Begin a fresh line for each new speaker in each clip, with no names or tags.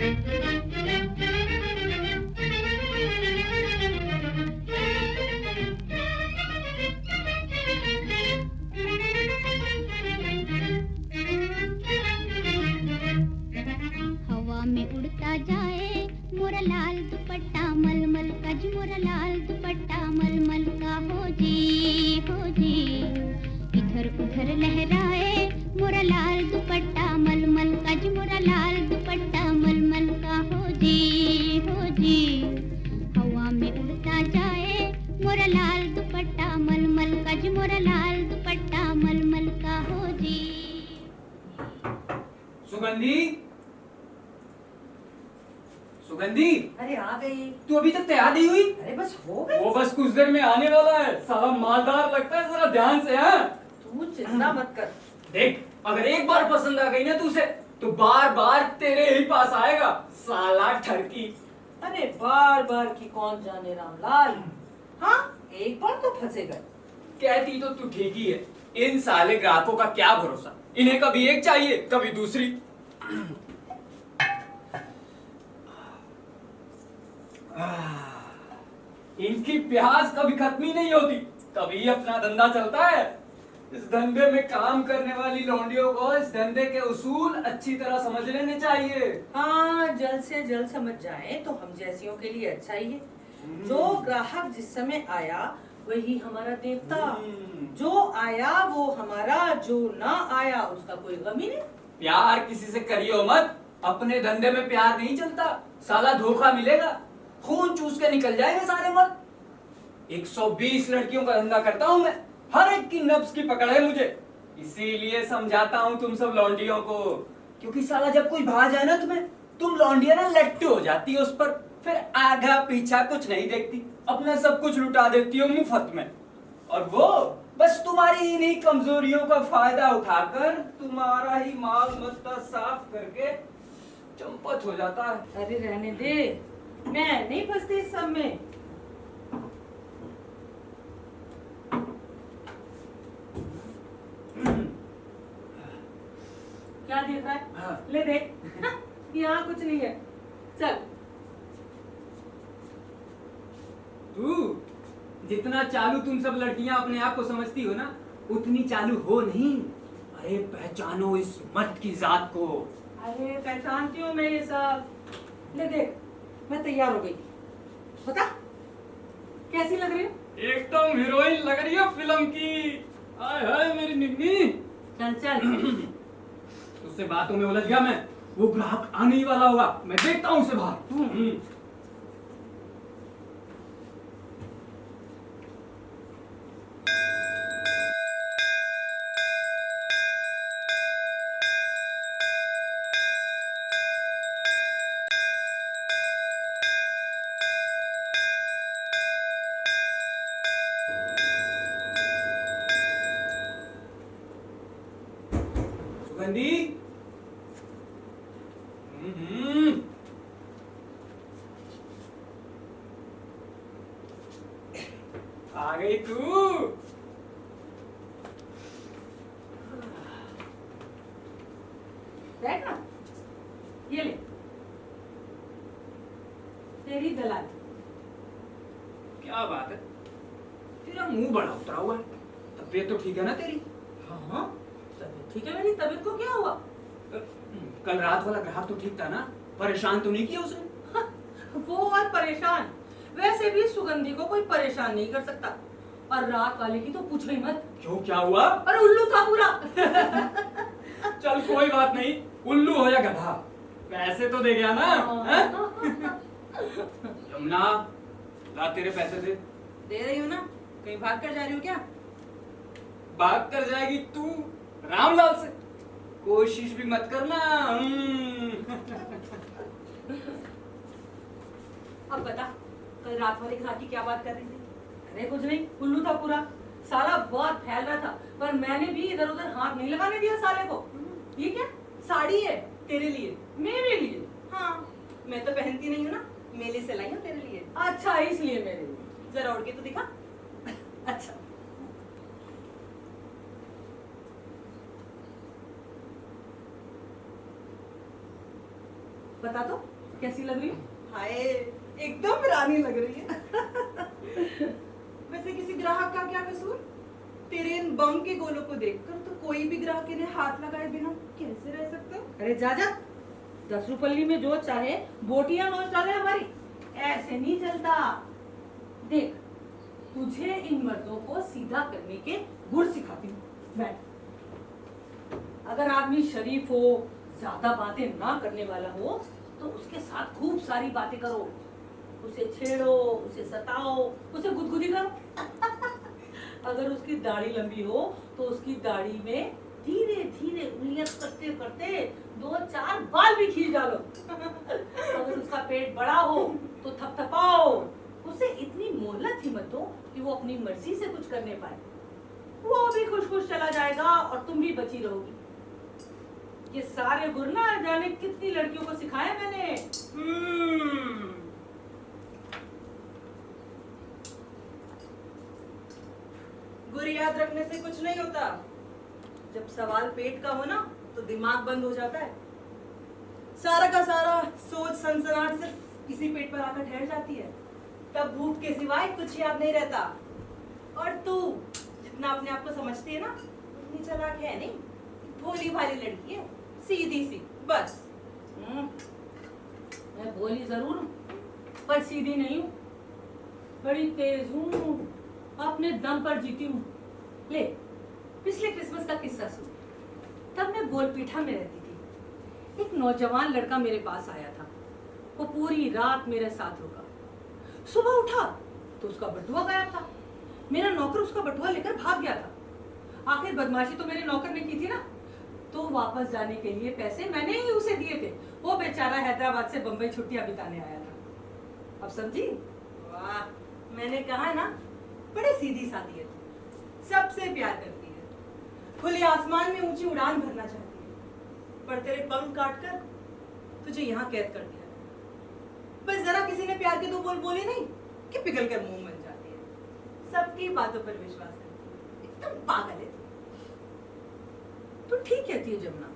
हवा में उड़ता जाए मोरा लाल दुपट्टा मलमल का जी, मोरा लाल दुपट्टा मलमल का हो जी इधर उधर लहराए मोरा लाल दुपट्टा मलमल का जी, मोरा लाल दुपट्टा मलमल का हो जी हवा में उड़ता जाए मोरा लाल दुपट्टा मलमल का जी, मोरा लाल दुपट्टा मलमल का हो जी।
सुगंधी, सुगंधी,
अरे आ गई।
तू अभी तक तैयार नहीं हुई?
अरे बस हो गई।
वो बस कुछ देर में आने वाला है। साला मालदार लगता है, जरा ध्यान से। हाँ,
तू चिंता मत कर।
देख, अगर एक बार पसंद आ गई ना तुझसे, तो बार बार तेरे ही पास आएगा, साला ठरकी।
अरे बार बार की कौन जाने रामलाल। हाँ, एक बार तो फंसे गए।
कहती तो तू ठीक ही है। इन साले ग्राहकों का क्या भरोसा, इन्हें कभी एक चाहिए कभी दूसरी। इनकी प्यास कभी खत्म ही नहीं होती, तभी अपना धंधा चलता है। इस धंधे में काम करने वाली लौंडियों को इस धंधे के उसूल अच्छी तरह समझ लेने चाहिए।
हाँ, जल्द से जल्द समझ जाए तो हम जैसियों के लिए अच्छा ही है। जो ग्राहक जिस समय आया वही हमारा देवता। जो आया वो हमारा, जो ना आया उसका कोई गम ही नहीं।
प्यार किसी से करियो मत, अपने धंधे में प्यार नहीं चलता, साला धोखा मिलेगा, खून चूस के निकल जाएंगे सारे मर्द। 120 लड़कियों का धंधा करता हूं मैं, हर एक की नब्ज की पकड़ है मुझे। इसीलिए समझाता हूं तुम सब लौंडियों को, क्योंकि साला जब कोई भा जाए ना तुम्हें, तुम लौंडिया ना लट्टू हो जाती हो उस पर, फिर आगा पीछा कुछ नहीं देखती, अपना सब कुछ लुटा देती हो मुफ्त में। और वो बस तुम्हारी इन्हीं कमजोरियों का फायदा उठाकर तुम्हारा ही माल मत्ता साफ करके चंपत हो जाता है।
अरे रहने दे, मैं नहीं फंसती इस सब में। क्या देख रहा है?
हाँ।
ले देख। यहाँ कुछ नहीं है, चल।
तू जितना चालू तुम सब लड़कियां अपने आप को समझती हो ना, उतनी चालू हो नहीं। अरे पहचानो इस मर्द की जात को।
अरे पहचानती हूँ मैं ये सब। ले देख, मैं तैयार हो गई। बता, कैसी लग रही है?
एकदम हीरोइन लग रही है फिल्म की। हाय हाय मेरी निन्नी।
चल चल।
उससे बातों में उलझ गया मैं। वो ग्राहक आने ही वाला होगा, मैं देखता हूँ उसे बाहर। सुगंधी, आ गई तू।
बैठ ना, ये ले तेरी दलाल।
क्या बात है, तेरा मुंह बड़ा उतरा हुआ है। तबीयत तो ठीक है ना तेरी?
हाँ, तबीयत ठीक है मेरी। तबीयत को क्या हुआ?
कल रात वाला ग्राहक तो ठीक था ना? परेशान तो नहीं किया उसने?
वो और परेशान। वैसे भी सुगंधी को कोई परेशान नहीं कर सकता। और रात वाले की तो पूछो ही मत।
क्यों, क्या हुआ?
अरे उल्लू था पूरा।
चल कोई बात नहीं, उल्लू हो या गधा, पैसे तो दे गया ना। यमुना, ला तेरे पैसे दे।
दे रही हूँ ना, कहीं भाग कर जा रही हूँ क्या?
भाग कर जाएगी तू रामलाल से? कोशिश भी मत करना।
अब बता, कल रात वाले ग्राहक की क्या बात कर रही थी? अरे कुछ नहीं, उल्लू था पूरा। साला बहुत फैल रहा था, पर मैंने भी इधर उधर हाथ नहीं लगाने दिया साले को। ये क्या साड़ी है? तेरे लिए? मेरे लिए? हाँ, मैं तो पहनती नहीं हूँ ना, मेले से लाई हूँ तेरे लिए। अच्छा, इसलिए मेरे लिए। जरा उड़ के तो दिखा। अच्छा, बता तो कैसी लग रही हूँ?
हाय, एकदम रानी लग रही है। वैसे किसी ग्राहक का क्या कसूर? तेरे इन बम के गोलों को देखकर तो कोई भी ग्राहक इन्हें हाथ लगाए बिना कैसे रह सकता?
अरे जा जा, 10 रुपल्ली में जो चाहे बोटियां नोच डाले हमारी, ऐसे नहीं चलता। देख, तुझे इन मर्दों को सीधा करने के गुर सिखाती हूँ। बैठ। अगर आदमी शरीफ हो, ज्यादा बातें ना करने वाला हो, तो उसके साथ खूब सारी बातें करो, उसे छेड़ो, उसे सताओ, उसे गुदगुदी करो। अगर उसकी दाढ़ी लंबी हो तो उसकी दाढ़ी में धीरे धीरे उंगलियां करते करते 2-4 बाल भी खींच डालो। अगर उसका पेट बड़ा हो तो थपथपाओ, उसे इतनी मोहलत ही मत दो कि वो अपनी मर्जी से कुछ करने पाए। वो भी खुश खुश चला जाएगा और तुम भी बची रहोगी। ये सारे गुर ना जाने कितनी लड़कियों को सिखाए मैंने।
गुर याद रखने से कुछ नहीं होता। जब सवाल पेट का हो ना तो दिमाग बंद हो जाता है। सारा का सारा सोच सनसनाहट सिर्फ इसी पेट पर आकर ठहर जाती है। तब भूख के सिवाय कुछ याद नहीं रहता। और तू जितना अपने आप को समझती है ना, उतनी चालाक है नहीं। भोली भाली लड़की है, सीधी सी बस।
मैं भोली जरूर हूँ, पर सीधी नहीं हूँ। बड़ी तेज हूँ, अपने दम पर जीती हूँ। ले, पिछले क्रिसमस का किस्सा सुन। तब मैं गोलपीठा में रहती थी। एक नौजवान लड़का मेरे पास आया था। वो पूरी रात मेरे साथ रुका। सुबह उठा तो उसका बटुआ गायब था। मेरा नौकर उसका बटुआ लेकर भाग गया था। आखिर बदमाशी तो मेरे नौकर ने की थी ना, तो वापस जाने के लिए पैसे मैंने ही उसे दिए थे। वो बेचारा हैदराबाद से बंबई छुट्टियां बिताने आया था। अब समझी?
वाह, मैंने कहा ना, बड़े सीधी सादी है। सबसे प्यार करती है, खुले आसमान में ऊंची उड़ान भरना चाहती है, पर तेरे पंख काटकर तुझे यहाँ कैद कर दिया। बस जरा किसी ने प्यार के 2 बोल बोले नहीं कि पिघल कर मुंह बन जाती है। सबकी बातों पर विश्वास करती है। एकदम पागल है
तो ठीक कहती है जमुना,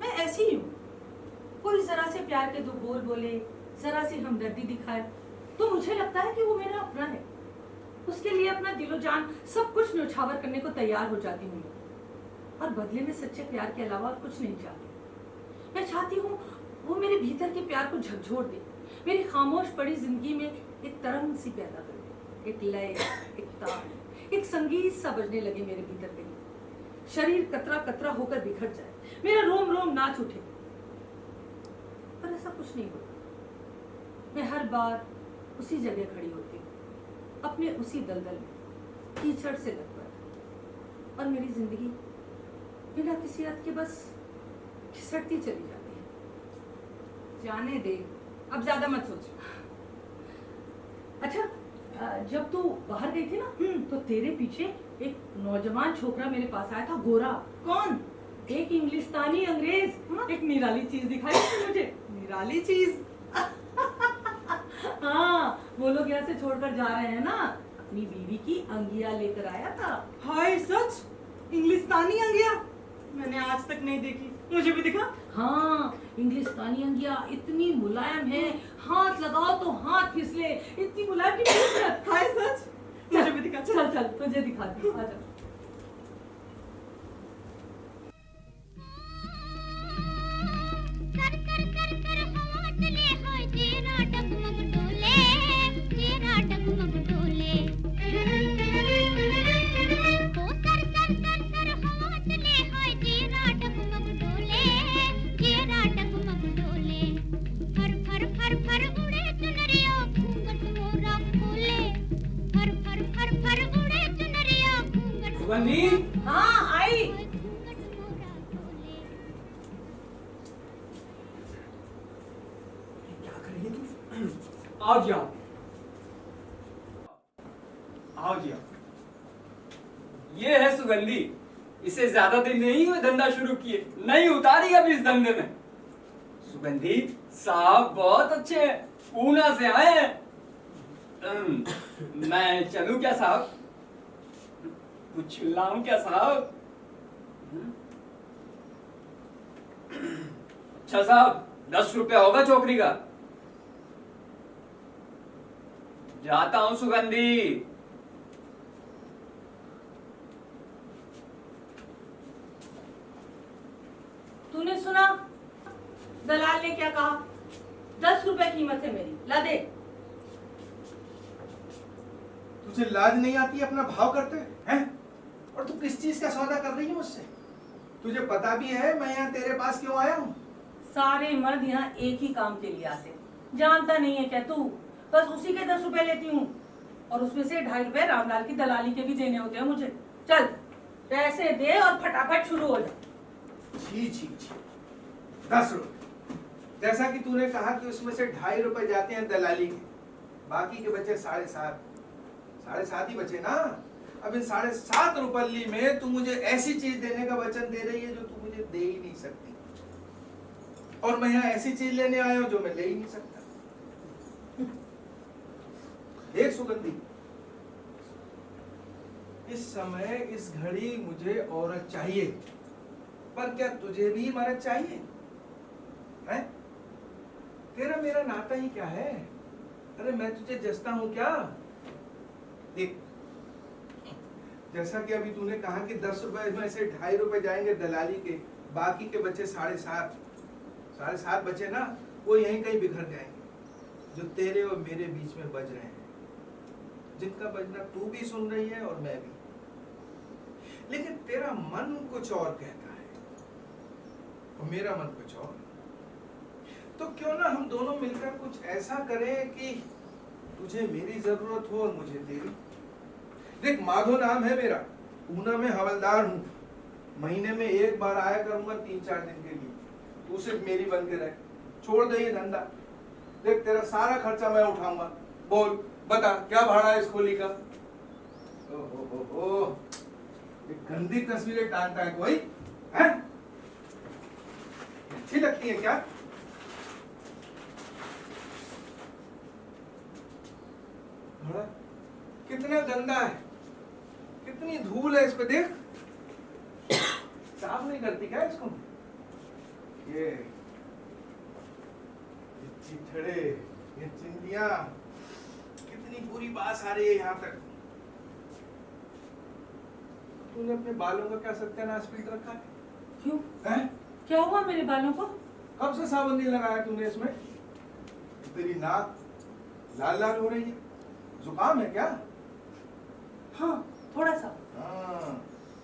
मैं ऐसी ही हूँ। कोई जरा से प्यार के 2 बोल बोले, जरा सी हमदर्दी दिखाए, तो मुझे लगता है कि वो मेरा अपना है। उसके लिए अपना दिलो जान सब कुछ न्यौछावर करने को तैयार हो जाती हूँ। और बदले में सच्चे प्यार के अलावा और कुछ नहीं चाहती। मैं चाहती हूँ वो मेरे भीतर के प्यार को झकझोर दे, मेरी खामोश पड़ी जिंदगी में एक तरंग सी पैदा कर दे, एक लय, एक ताल, एक संगीत सा बजने लगे मेरे भीतर के। शरीर कतरा कतरा होकर बिखर जाए, मेरा रोम रोम नाच उठे। पर ऐसा कुछ नहीं होता। मैं हर बार उसी जगह खड़ी होती हूँ, अपने उसी दलदल में, कीचड़ से लटपट, और मेरी जिंदगी बिना किसी अर्थ के बस खिसकती चली जाती है।
जाने दे, अब ज्यादा मत सोच।
अच्छा, जब तू बाहर गई थी ना, तो तेरे पीछे एक नौजवान छोकरा मेरे पास आया था, गोरा।
कौन?
एक इंग्लिस्तानी अंग्रेज। एक निराली चीज दिखाई थी मुझे।
निराली चीज?
हाँ, वो लोग यहाँ से छोड़कर जा रहे हैं ना, अपनी बीवी की अंगिया लेकर आया था।
हाय सच? इंग्लिस्तानी अंगिया? मैंने आज तक नहीं देखी, मुझे भी दिखा।
हाँ, इंग्लिस्तानी अंगिया इतनी मुलायम है, हाथ लगाओ तो हाथ फिसले, इतनी मुलायम की फिसलत।
हाय सच? मुझे भी दिखा।
चल चल, तुझे दिखाती हूँ, आजा।
कर कर कर कर हवा चले हाय तेरा डगमग डोले, तेरा डगमग डोले। ओ कर कर कर कर हवा चले हाय तेरा डगमग डोले, तेरा डगमग डोले। फर फर फर फर उड़े चुनरिया घूंघट मोरा खोले, फर फर फर फर उड़े चुनरिया घूंघट।
सुगंधी,
हाँ आई।
घूंघट मोरा खोले।
क्या कर रही है तू? आओ जी आओ, आओ जी आओ। ये है सुगंधी। इसे ज्यादा दिन नहीं हुए धंधा शुरू किए, नहीं उतारी अभी इस धंधे में। सुगंधी साहब बहुत अच्छे हैं, पूना से आए हैं। मैं चलूं क्या साहब? कुछ लाऊं क्या साहब? अच्छा साहब, 10 रुपया होगा चौकरी का। जाता हूं सुगंधी।
तूने सुना दलाल ने क्या कहा? 10 रुपए कीमत है मेरी, ला दे।
तुझे लाज नहीं आती अपना भाव करते हैं? और तू किस चीज का सौदा कर रही है मुझसे? तुझे पता भी है मैं यहाँ तेरे पास क्यों आया हूँ?
सारे मर्द यहाँ एक ही काम के लिए आते, जानता नहीं है क्या तू? बस उसी के 10 रुपए लेती हूँ, और उसमें से 2.5 रुपए रामलाल की दलाली के भी देने होते हैं मुझे। चल पैसे दे और फटाफट शुरू हो जा।
छी छी छी, 10 रुपए। जैसा कि तूने कहा कि उसमें से 2.5 रुपए जाते हैं दलाली के, बाकी के बचे 7.5। 7.5 ही बचे ना। अब इन 7.5 रुपये में तू मुझे ऐसी चीज देने का वचन दे रही है जो तू मुझे दे ही नहीं सकती, और मैं यहाँ ऐसी चीज लेने आया हूँ जो मैं ले ही नहीं सकता। देख सुगंधी, इस समय इस घड़ी मुझे औरत चाहिए, पर क्या तुझे भी मर्द चाहिए? है? तेरा मेरा नाता ही क्या है? अरे मैं तुझे जचता हूं क्या? देख, जैसा कि अभी तूने कहा कि 10 रुपए में से 2.5 रुपए जाएंगे दलाली के, बाकी के बचे 7.5। 7.5 बचे ना, वो यहीं कहीं बिखर जाएंगे, जो तेरे और मेरे बीच में बज रहे हैं, जिनका बजना तू भी सुन रही है और मैं भी। लेकिन तेरा मन कुछ और कहता है और मेरा मन कुछ और। तो क्यों ना हम दोनों मिलकर कुछ ऐसा करें कि तुझे मेरी जरूरत हो और मुझे तेरी। देख, माधो नाम है मेरा, पूना में हवलदार हूँ, महीने में 1 बार आया करूंगा 3-4 दिन के लिए। तू सिर्फ मेरी बन के रह, छोड़ दे ये धंधा। देख, तेरा सारा खर्चा मैं उठाऊंगा। बोल, बता क्या भाड़ा है इस खोली का? ओहो, ये गंदी तस्वीरें टालता है कोई, हैं? अच्छी लगती है क्या? भाड़ा कितना गंदा है, कितनी धूल है इस पे। देख, साफ नहीं करती क्या इसको? ये चिथड़े, ये चिंदियां, कितनी बुरी बास आ रही है यहाँ तक। तूने अपने बालों का क्या सत्यानाश पीट रखा है?
क्यों?
हैं?
क्या हुआ मेरे बालों को?
कब से साबुन नहीं लगाया तूने इसमें? तेरी नाक लाल लाल हो रही है, जुकाम है क्या?
हाँ, थोड़ा सा।
हाँ,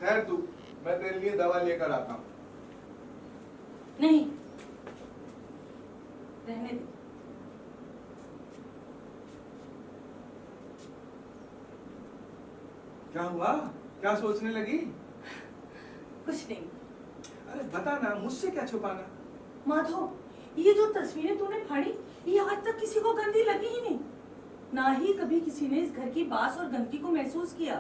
ठहर तू, मैं तेरे लिए दवा लेकर आता हूँ।
नहीं, रहने दे।
क्या हुआ? क्या सोचने लगी?
कुछ नहीं।
अरे बता ना, मुझसे क्या छुपाना?
माधो, ये जो तस्वीरें तूने फाड़ी, ये आज तक किसी को गंदी लगी ही नहीं। ना ही कभी किसी ने इस घर की बास और गंदगी को महसूस किया।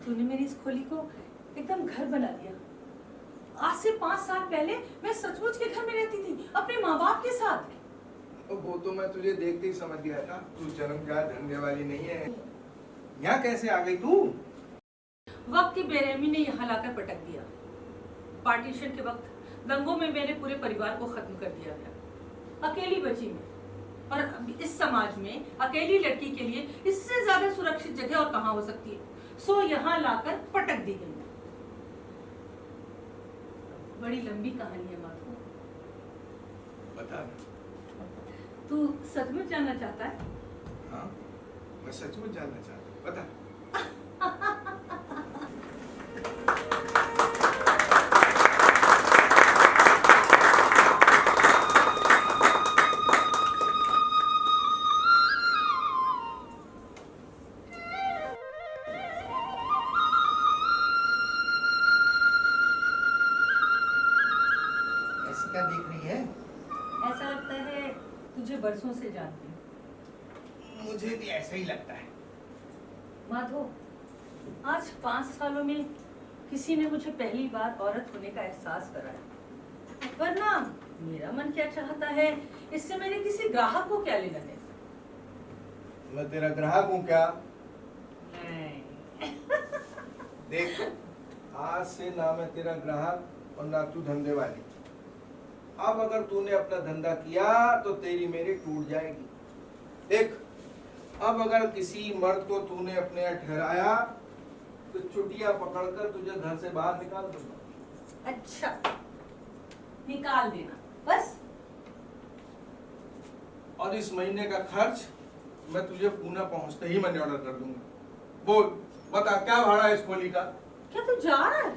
तूने मेरी इस खोली को एकदम घर बना दिया। आज से 5 साल पहले मैं सचमुच के घर में रहती थी, अपने माँ बाप के साथ।
वो तो मैं तुझे देखते ही समझ गया था, तू जन्मजात धंधे वाली नहीं है। यहाँ कैसे आ गई तू?
वक्त की बेरहमी ने यहाँ लाकर पटक दिया। पार्टीशन के वक्त दंगों में मेरे पूरे परिवार को खत्म कर दिया गया। अकेली बची मैं, और अब इस समाज में अकेली लड़की के लिए इससे ज्यादा सुरक्षित जगह और कहाँ हो सकती है। सो यहाँ लाकर पटक दी गई। बड़ी लंबी कहानी है माधो।
बता।
तू सचमुच जानना चाहता है?
हाँ, मैं सचमुच जानना चाहता हूँ, बता। ऐसी क्या देख रही है?
ऐसा लगता है तुझे बरसों से जानती हूँ।
मुझे भी ऐसा ही लगता है।
माधो, आज 5 सालों में किसी ने मुझे पहली बार औरत होने का एहसास कराया। वरना मेरा मन क्या चाहता है, इससे मेरे किसी ग्राहक को क्या लेना है?
मैं तेरा ग्राहक हूँ क्या?
नहीं।
देख, आज से ना मैं तेरा ग्राहक और ना तू धंधे वाली। अब अगर तूने अपना धंधा किया तो तेरी मेरी टूट जाएगी। देख, अब अगर किसी मर्द को तूने अपने यहाँ ठहराया तो चुटिया पकड़कर तुझे घर से बाहर निकाल दूंगा।
अच्छा, निकाल देना बस।
और इस महीने का खर्च मैं तुझे पुणे पहुंचते ही मनी ऑर्डर कर दूंगा। बोल, बता क्या भाड़ा है इस खोली का?
क्या तू जा रहा है?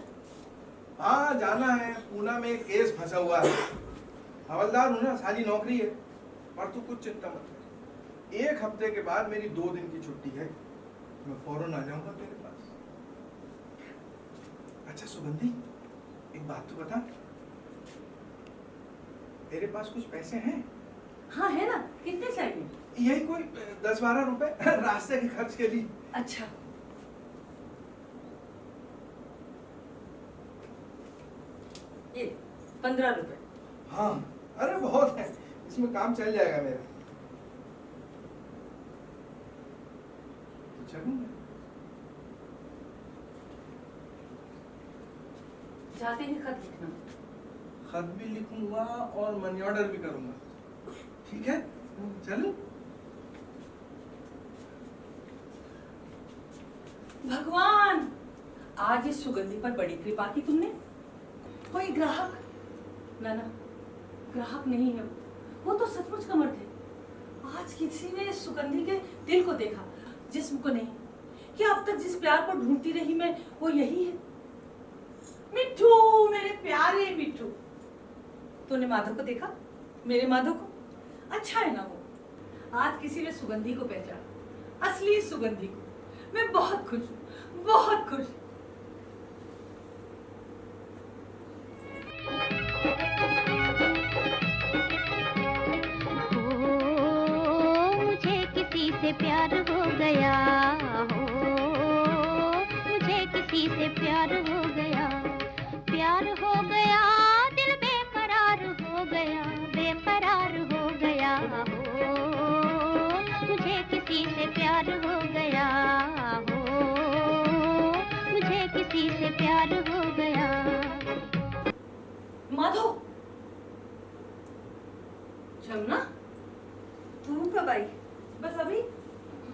हाँ, जाना है। पुणे में एक केस फंसा हुआ है। हवलदार हूँ ना, सारी नौकरी है। पर तू कुछ चिंता मत कर, 1 हफ्ते के बाद मेरी 2 दिन की छुट्टी है, मैं फौरन आ जाऊंगा तेरे पास। अच्छा सुगंधी, एक बात तो बता, तेरे पास कुछ पैसे हैं?
हाँ है ना, कितने चाहिए?
यही कोई 10-12 रुपए रास्ते के खर्च के लिए।
अच्छा, ये 15 रुपए।
हाँ, अरे बहुत है, इसमें काम चल जाएगा मेरा। तो चलूं मैं?
जाते ही खत लिखना।
खत भी लिखूंगा और मनी ऑर्डर भी करूंगा, ठीक है? चलूं?
भगवान, आज इस सुगंधी पर बड़ी कृपा की तुमने। कोई ग्राहक ना ना, ग्राहक नहीं है वो तो सचमुच का मर्द है। आज किसी ने इस सुगंधी के दिल को देखा, जिस्म को नहीं। क्या अब तक जिस प्यार को ढूंढती रही मैं, वो यही है? मिट्ठू, मेरे प्यारे मिट्ठू, तूने माधव को देखा? मेरे माधव को? अच्छा है ना वो। आज किसी ने सुगंधी को पहचाना, असली सुगंधी को। मैं बहुत खुश हूँ, बहुत खुश।
मुझे किसी से प्यार हो गया हो, मुझे किसी से प्यार हो गया, प्यार हो गया, दिल बेकरार हो गया, बेकरार हो गया हो, मुझे किसी से प्यार हो गया हो, मुझे किसी से प्यार हो गया।
माधव, जमुना, तू कब आई?
बस अभी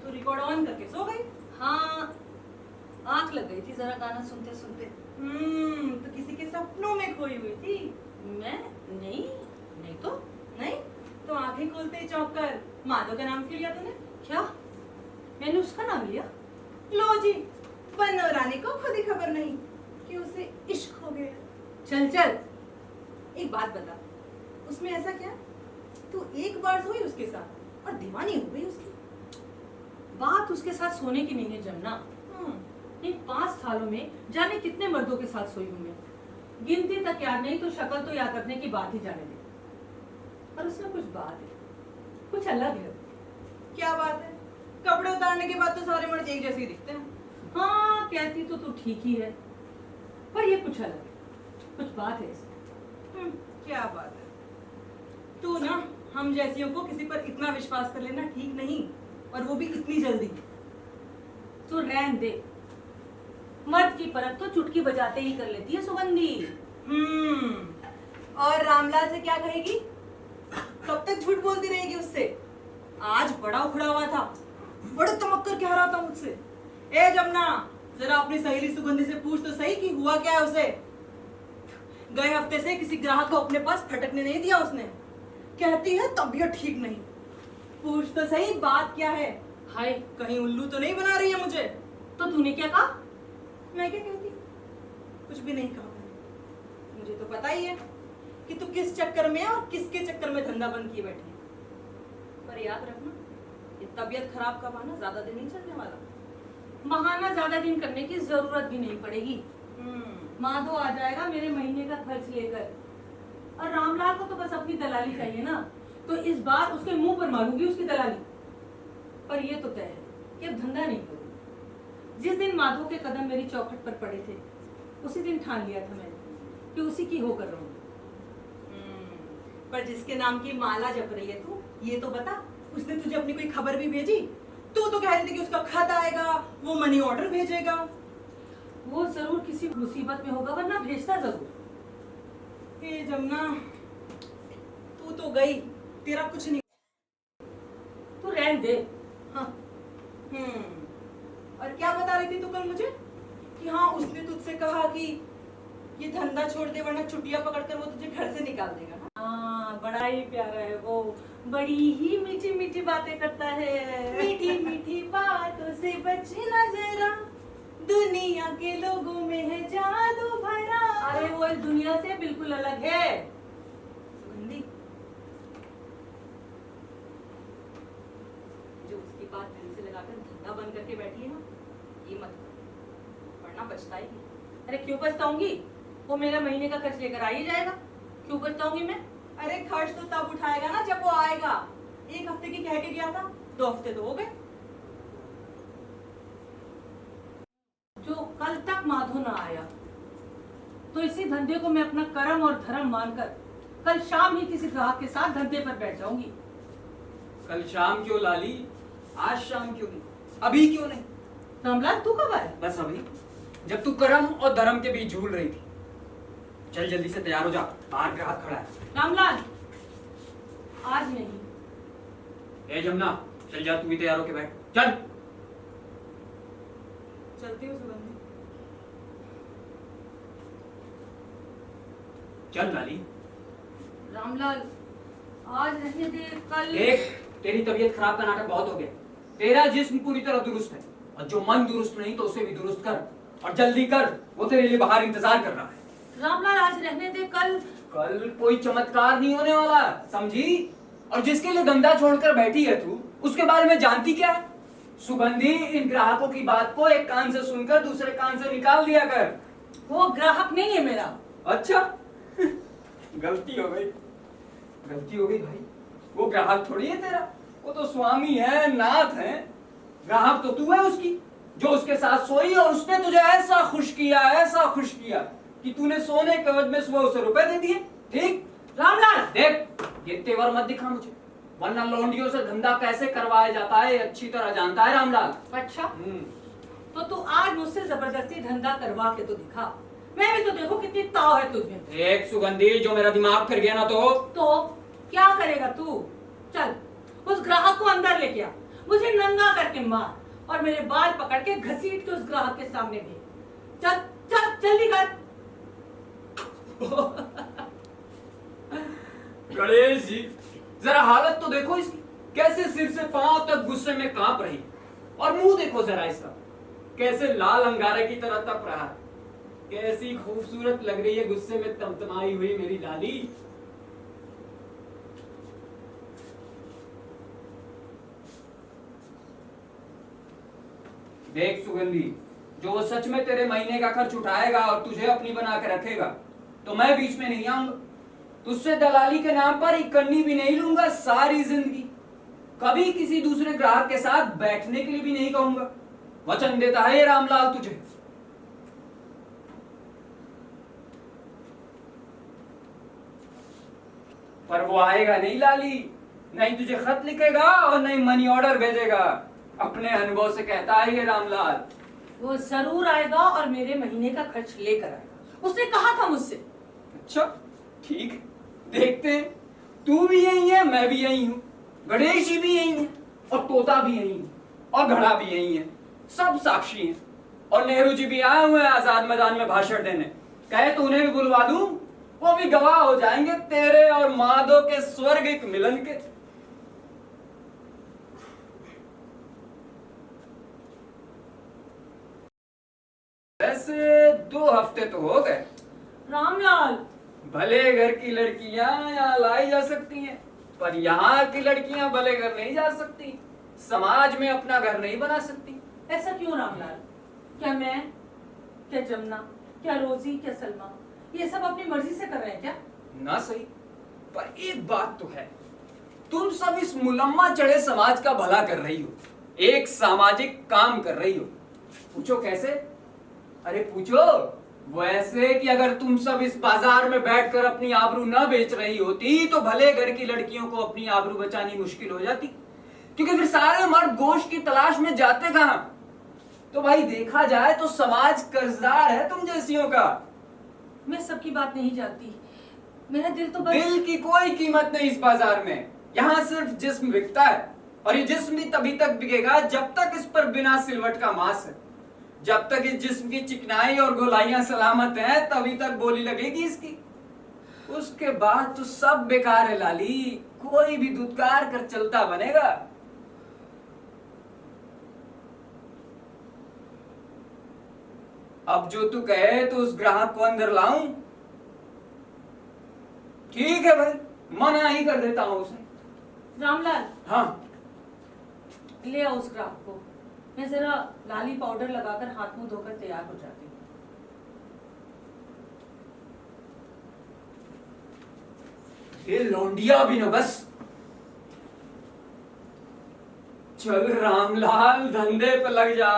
तो रिकॉर्ड ऑन करके सो गई।
हाँ, आंख लग गई थी जरा गाना सुनते सुनते।
तो किसी के सपनों में खोई हुई थी?
मैं नहीं, नहीं तो।
नहीं तो आंखें खोलते ही चौंक कर माधव का नाम क्यों लिया तूने?
क्या मैंने उसका नाम लिया?
लो जी, बन्नो रानी को खुद ही खबर नहीं कि उसे इश्क हो गया।
चल चल,
एक बात बता, उसमें ऐसा क्या? तू एक बार सोई उसके साथ और दीवानी हो गई उसकी।
बात उसके साथ सोने की नहीं है जमुना। इन 5 सालों में जाने कितने मर्दों के साथ सोई हूं मैं। गिनती तक याद नहीं तो शक्ल तो याद रखने की बात ही जाने दे। और उसमें कुछ बात है, कुछ अलग है।
क्या बात है? कपड़े उतारने के बाद तो सारे मर्द एक जैसे ही दिखते हैं।
हाँ, कहती तो तू ठीक ही है, पर ये कुछ अलग है, कुछ बात है इसमें।
क्या बात है? तू ना हम जैसियों को किसी पर इतना विश्वास कर लेना ठीक नहीं, और वो भी इतनी जल्दी।
तो रहन दे, मर्द की परख तो चुटकी बजाते ही कर लेती है सुगंधी।
और रामलाल से क्या कहेगी? कब तक झूठ बोलती रहेगी उससे? आज बड़ा उखड़ा हुआ था, बड़ा तमक कर कह रहा था मुझसे, ए जमुना, जरा अपनी सहेली सुगंधी से पूछ तो सही कि हुआ क्या है उसे। गए हफ्ते से किसी ग्राहक को अपने पास फटकने नहीं दिया उसने। कहती है तबीयत ठीक नहीं। पूछ तो सही बात क्या है।
हाय,
कहीं उल्लू तो नहीं बना रही है मुझे?
तो तूने क्या कहा?
मैं क्या कहती? कुछ भी नहीं कहा मैंने। मुझे तो पता ही है कि तू किस चक्कर में और किसके चक्कर में धंधा बंद किए बैठी है। पर याद रखना, ये तबीयत खराब का बहाना ज्यादा दिन नहीं चलने वाला।
बहाना ज्यादा दिन करने की जरूरत भी नहीं पड़ेगी। माधव आ जाएगा मेरे महीने का खर्च लेकर, और रामलाल को तो बस अपनी दलाली चाहिए ना, तो इस बार उसके मुंह पर मारूंगी उसकी दलाली। पर ये तो तय है कि अब धंधा नहीं करूंगी। जिस दिन माधव के कदम मेरी चौखट पर पड़े थे, उसी दिन ठान लिया था मैंने कि उसी की होकर रहूंगी।
पर जिसके नाम की माला जप रही है तू, ये तो बता, उसने तुझे अपनी कोई खबर भी भेजी? तू तो कह रही थी कि उसका खत आएगा, वो मनी ऑर्डर भेजेगा।
वो जरूर किसी मुसीबत में होगा, वरना भेजता जरूर।
हे जमुना, तू तो गई, तेरा कुछ नहीं।
तू रहने दे।
हाँ। और क्या बता रही थी तू कल मुझे कि हाँ उसने तुझसे कहा कि ये धंधा छोड़ दे वरना चुटिया पकड़कर वो तुझे घर से निकाल देगा।
हाँ, बड़ा ही प्यारा है वो, बड़ी ही मीठी मीठी बातें करता है।
मीठी मीठी बातों से बचना जरा, दुनिया के लोगों में है जादू भरा।
अरे वो इस दुनिया से बिल्कुल अलग है।
सुगंधी, जो उसकी बात दिल से लगाकर धंधा बंद करके बैठी है ना, ये मत कर, वरना पछताएगी।
अरे क्यों पछताऊंगी? वो मेरा महीने का खर्च लेकर आ ही जाएगा, क्यों पछताऊंगी मैं?
अरे खर्च तो तब उठाएगा ना जब वो आएगा। एक हफ्ते की कह के गया था, 2 हफ्ते तो हो गए।
जो कल तक माधो ना आया, तो इसी धंधे को मैं अपना कर्म और धर्म मानकर कल शाम ही किसी ग्राहक के साथ धंधे पर बैठ जाऊंगी।
कल शाम क्यों लाली, आज शाम क्यों नहीं, अभी क्यों नहीं?
रामलाल तू कब आया?
बस अभी, जब तू कर्म और धर्म के बीच झूल रही थी। चल जल्दी से तैयार हो जा, बाहर ग्राहक खड़ा है।
रामलाल आज नहीं।
ए जमुना, चल जा तू भी तैयार होके बैठ, चल।
चलती हूँ सुगंधी।
चल लाली।
रामलाल आज रहने दे, कल।
देख, तेरी तबीयत खराब का नाटक बहुत हो गया। तेरा जिस्म पूरी तरह दुरुस्त है, और जो मन दुरुस्त नहीं तो उसे भी दुरुस्त कर, और जल्दी कर, वो तेरे लिए बाहर इंतजार कर रहा है।
रामलाल आज रहने दे, कल।
कल कोई चमत्कार नहीं होने वाला, समझी? और जिसके लिए धंधा छोड़कर बैठी है तू, उसके बारे में जानती क्या है? सुगंधी, इन ग्राहकों की बात को एक कान से सुनकर दूसरे कान से निकाल दिया कर।
वो ग्राहक नहीं है मेरा।
अच्छा गलती हो गई, गलती हो गई भाई। वो ग्राहक थोड़ी है तेरा, वो तो स्वामी है, नाथ है। ग्राहक तो तू है उसकी, जो उसके साथ सोई और उसने तुझे ऐसा खुश किया, ऐसा खुश किया कि तूने सोने के एवज में सुबह उसे रुपए दे दिए। ठीक?
रामलाल
देख, ये तेवर मत दिखा मुझे, वरना लौंडियों से धंधा कैसे करवाया जाता है अच्छी तरह जानता है रामलाल।
अच्छा, तो तू आज मुझसे जबरदस्ती धंधा करवा के तो दिखा, मैं भी तो देखो कितनी ताव है तुझमें।
एक सुगंधी, जो मेरा दिमाग फिर गया ना तो
क्या करेगा तू? चल उस ग्राहक को अंदर लेके आ, मुझे नंगा करके मार और मेरे बाल पकड़ के घसीट के उस ग्राहक के सामने दे। चल चल जल्दी कर।
गणेश जी, जरा हालत तो देखो इसकी, कैसे सिर से पांव तक गुस्से में कांप रही, और मुंह देखो जरा इसका, कैसे लाल अंगारे की तरह तप रहा है। कैसी खूबसूरत लग रही है गुस्से में तमतमाई हुई मेरी लाली। देख सुगंधी, जो वो सच में तेरे महीने का खर्च उठाएगा और तुझे अपनी बना के रखेगा, तो मैं बीच में नहीं आऊंगा। तुझसे दलाली के नाम पर एक कन्नी भी नहीं लूंगा सारी जिंदगी। कभी किसी दूसरे ग्राहक के साथ बैठने के लिए भी नहीं कहूंगा। वचन देता है ये रामलाल तुझे। पर वो आएगा नहीं लाली, नहीं तुझे खत लिखेगा और नहीं मनी ऑर्डर भेजेगा। अपने अनुभव से कहता है ये रामलाल।
वो जरूर आएगा और मेरे महीने का खर्च लेकर आएगा, उसने कहा था मुझसे।
अच्छा ठीक, देखते हैं। तू भी यही है, मैं भी यही हूँ, गणेश जी भी यही है, और तोता भी यही है, और घड़ा भी यही है। सब साक्षी हैं। और नेहरू जी भी आए हुए हैं आजाद मैदान में भाषण देने। कहे तो उन्हें भी बुलवा दूं, वो भी गवाह हो जाएंगे तेरे और माधव के स्वर्गिक मिलन के। वैसे 2 हफ्ते तो हो गए।
रामलाल,
भले घर की लड़कियां यहाँ लाई जा सकती हैं, पर यहाँ की लड़कियां भले घर नहीं जा सकती, समाज में अपना घर नहीं बना सकती।
ऐसा क्यों रामलाल? क्या मैं, क्या जमुना, क्या रोजी, क्या सलमा, ये सब अपनी मर्जी से कर रहे हैं क्या?
ना सही, पर एक बात तो है, तुम सब इस मुलम्मा चढ़े समाज का भला कर रही हो, एक सामाजिक काम कर रही हो। पूछो कैसे? अरे पूछो वैसे कि अगर तुम सब इस बाजार में बैठकर अपनी आबरू न बेच रही होती तो भले घर की लड़कियों को अपनी आबरू बचानी मुश्किल हो जाती, क्योंकि फिर सारे मर्द गोश्त की तलाश में जाते कहां? तो भाई देखा जाए तो समाज कर्जदार है तुम जैसियों का।
मैं सबकी बात नहीं जानती, मेरा दिल तो बस
दिल की कोई कीमत नहीं इस बाजार में। यहाँ सिर्फ जिस्म बिकता है, और ये जिस्म भी तभी तक बिकेगा जब तक इस पर बिना सिलवट का मांस है। जब तक इस जिस्म की चिकनाई और गोलाइयां सलामत हैं तभी तक बोली लगेगी इसकी। उसके बाद तो सब बेकार है लाली, कोई भी दुत्कार कर चलता बनेगा। अब जो तू कहे तो उस ग्राहक को अंदर लाऊं? ठीक है भाई, मना ही कर देता हूं उसे।
रामलाल,
हाँ,
ले आओ उस ग्राहक को। मैं जरा लाली पाउडर लगाकर हाथ मुंह धोकर तैयार हो जाती हूँ।
ये लौंडिया भी न बस। चल रामलाल, धंधे पे लग जा।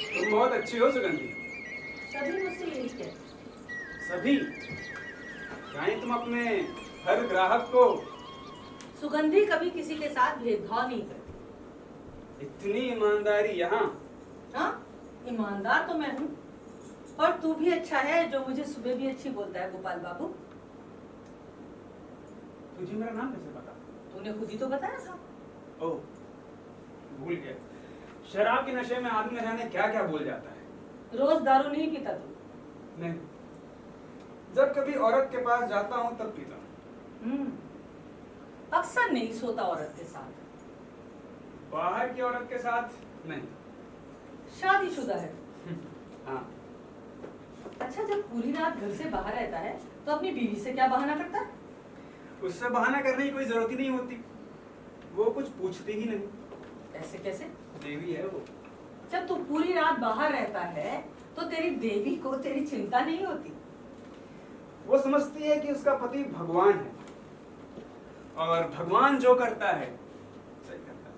तुम बहुत अच्छी हो सुगंधी।
सभी मुझसे यही कहते हैं।
सभी चाहे तुम अपने हर ग्राहक को
सुगंधी कभी किसी के साथ भेदभाव नहीं करती।
इतनी ईमानदारी यहाँ।
हाँ, ईमानदार तो मैं हूँ, और तू भी अच्छा है जो मुझे सुबह भी अच्छी बोलता है गोपाल बाबू।
तुझे मेरा नाम कैसे पता?
तूने खुद ही तो बताया था।
ओह, भूल गया। शराब के नशे में आदमी न जाने क्या क्या भूल जाता है।
रोज दारू नहीं पीता तू?
नहीं, जब कभी औरत के पास जाता हूँ तब पीता हूँ।
अक्सर नहीं सोता औरत के साथ।
बाहर की औरत के साथ नहीं।
शादीशुदा है?
हाँ।
अच्छा, जब पूरी रात घर से बाहर रहता है तो अपनी बीवी से क्या बहाना करता है?
उससे बहाना करने की कोई जरूरत ही नहीं होती, वो कुछ पूछती ही नहीं।
ऐसे कैसे?
देवी है वो।
जब तू पूरी रात बाहर रहता है तो तेरी देवी को तेरी चिंता नहीं होती?
वो समझती है कि उसका पति भगवान है, और भगवान जो करता है सही करता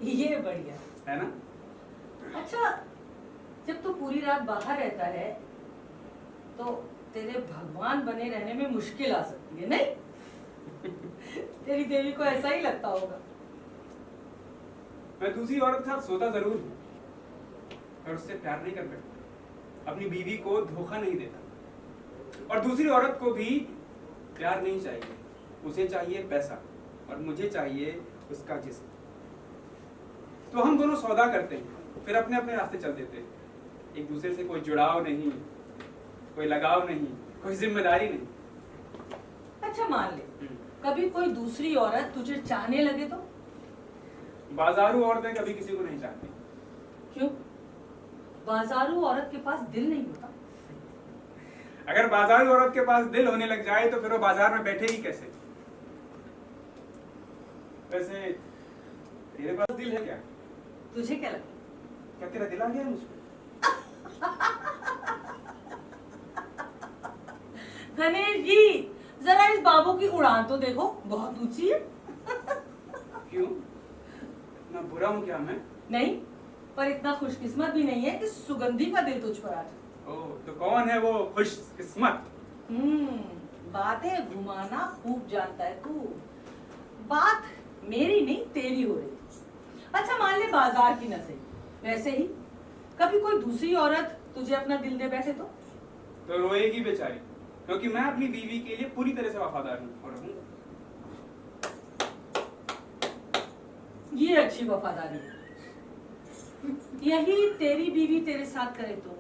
है।
ये बढ़िया
है ना?
अच्छा, जब तू पूरी रात बाहर रहता है तो तेरे भगवान बने रहने में मुश्किल आ सकती है, नहीं? तेरी देवी को ऐसा ही लगता होगा।
मैं दूसरी औरत के साथ सोता जरूर हूँ, पर उससे प्यार नहीं कर बैठता, अपनी बीवी को धोखा नहीं देता। और दूसरी औरत को भी प्यार नहीं चाहिए, उसे चाहिए पैसा, और मुझे चाहिए उसका जिस्म। तो हम दोनों सौदा करते हैं, फिर अपने अपने रास्ते चल देते हैं। एक दूसरे से कोई जुड़ाव नहीं, कोई लगाव नहीं, कोई जिम्मेदारी नहीं।
अच्छा, मान ले कभी कोई दूसरी औरत तुझे चाहने लगे तो?
बाजारू औरतें कभी किसी को नहीं चाहती।
क्यों? बाजारू औरत के पास दिल नहीं होता?
अगर बाजारू औरत के पास दिल होने लग जाए तो फिर वो बाजार में बैठेगी कैसे? वैसे तेरे पास दिल है क्या?
तुझे क्या लगता?
क्या तेरा दिल आ गया है मुझ पे?
गणेश जी, जरा इस बाबू की उड़ान तो देखो, बहुत ऊंची है।
क्यों? ना बुरा हूँ क्या मैं?
नहीं, पर इतना खुशकिस्मत भी नहीं है कि सुगंधी का दिल तुझ पर आ जाए।
ओह, तो कौन है वो खुशकिस्मत?
बातें घुमाना खूब जानता है तू। बात मेरी नहीं तेरी हो रही। अच्छा, मान ले बाजार की न सही, वैसे ही कभी कोई दूसरी औरत तुझे अपना दिल दे बैठे तो
रोएगी बेचारी, क्योंकि मैं अपनी बीवी के लिए पूरी तरह से वफादार हूँ और रहूंगा।
ये अच्छी वफादारी है। यही तेरी बीवी तेरे साथ करे तो,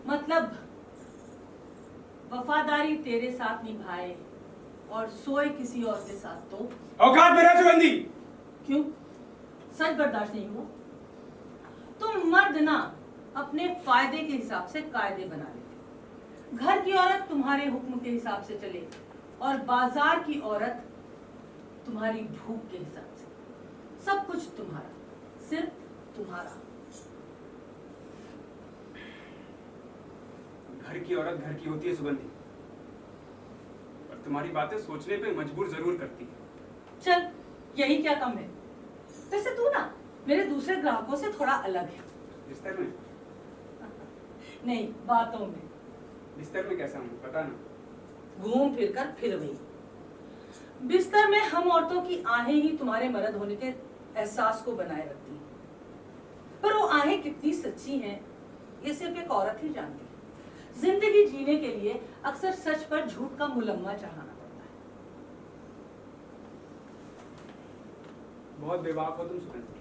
मतलब वफादारी तेरे साथ निभाए और सोए किसी और के साथ तो?
औकात में रह सुगंधी।
क्यों? सच बर्दाश्त नहीं हुआ? तुम मर्द ना अपने फायदे के हिसाब से कायदे बना लेते। घर की औरत तुम्हारे हुक्म के हिसाब से चले और बाजार की औरत तुम्हारी भूख के हिसाब से। सब कुछ तुम्हारा, सिर्फ तुम्हारा।
घर की औरत घर की होती है सुगंधी, और तुम्हारी बातें सोचने पे मजबूर जरूर करती है।
चल, यही क्या कम है? वैसे तू ना मेरे दूसरे ग्राहकों से थोड़ा अलग है।
बिस्तर में?
नहीं, बातों में।
बिस्तर में कैसा हूँ पता ना?
घूम फिर कर फिर वही। बिस्तर में हम औरतों की आहें ही तुम्हारे मर्द होने के एहसास को बनाए रखती हैं। पर वो आहें कितनी सच्ची हैं ये सिर्फ एक औरत ही जानती है। जिंदगी जीने के लिए अक्सर सच पर झूठ का मुलम्मा चढ़ाना पड़ता है।
बहुत बेबाक हो तुम सुगंधी।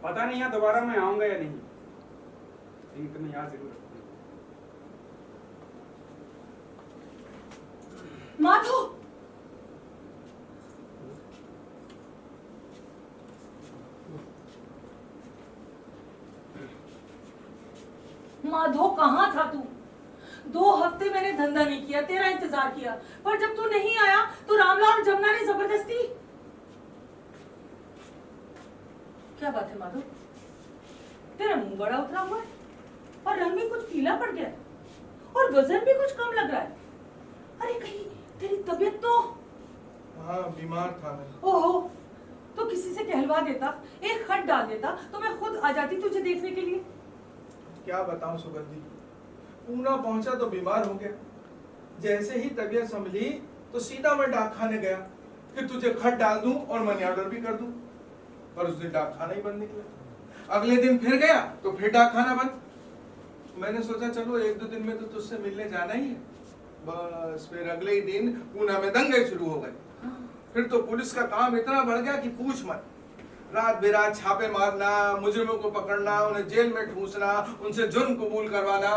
पता नहीं यार दोबारा मैं आऊंगा या नहीं, लेकिन तुम्हें याद जरूर रखूंगा।
माधव, माधव कहाँ था तू? 2 हफ्ते मैंने धंधा नहीं किया, तेरा इंतजार किया, पर जब तू नहीं आया तो रामलाल और जमुना ने जबरदस्ती। क्या बात है माधव? तेरा मुंह बड़ा उतरा हुआ है और रंग भी कुछ पीला पड़ गया है और वजन भी कुछ कम लग रहा है। अरे कहीं तेरी तबीयत तो?
हाँ, बीमार था मैं।
ओहो, तो किसी से कहलवा देता, एक खत डाल देता तो मैं खुद आ जाती तुझे देखने के लिए।
क्या बताऊं सुगंधी, पूना पहुंचा तो बीमार हो गया। जैसे ही तबीयत संभली तो सीधा मैं डाक खाने गया कि तुझे खत डाल दूं और मनी ऑर्डर भी कर दूं, पर उस दिन डाक खाना ही बंद निकला। अगले दिन फिर गया तो फिर डाक खाना बंद। मैंने सोचा चलो 1-2 दिन में तो तुझसे मिलने जाना ही है। बस फिर अगले ही दिन पूना में दंगे शुरू हो गए। फिर तो पुलिस का काम इतना बढ़ गया कि पूछ मत। रात बेरात छापे मारना, मुजरिमों को पकड़ना, उन्हें जेल में ठूसना, उनसे जुर्म कबूल करवाना।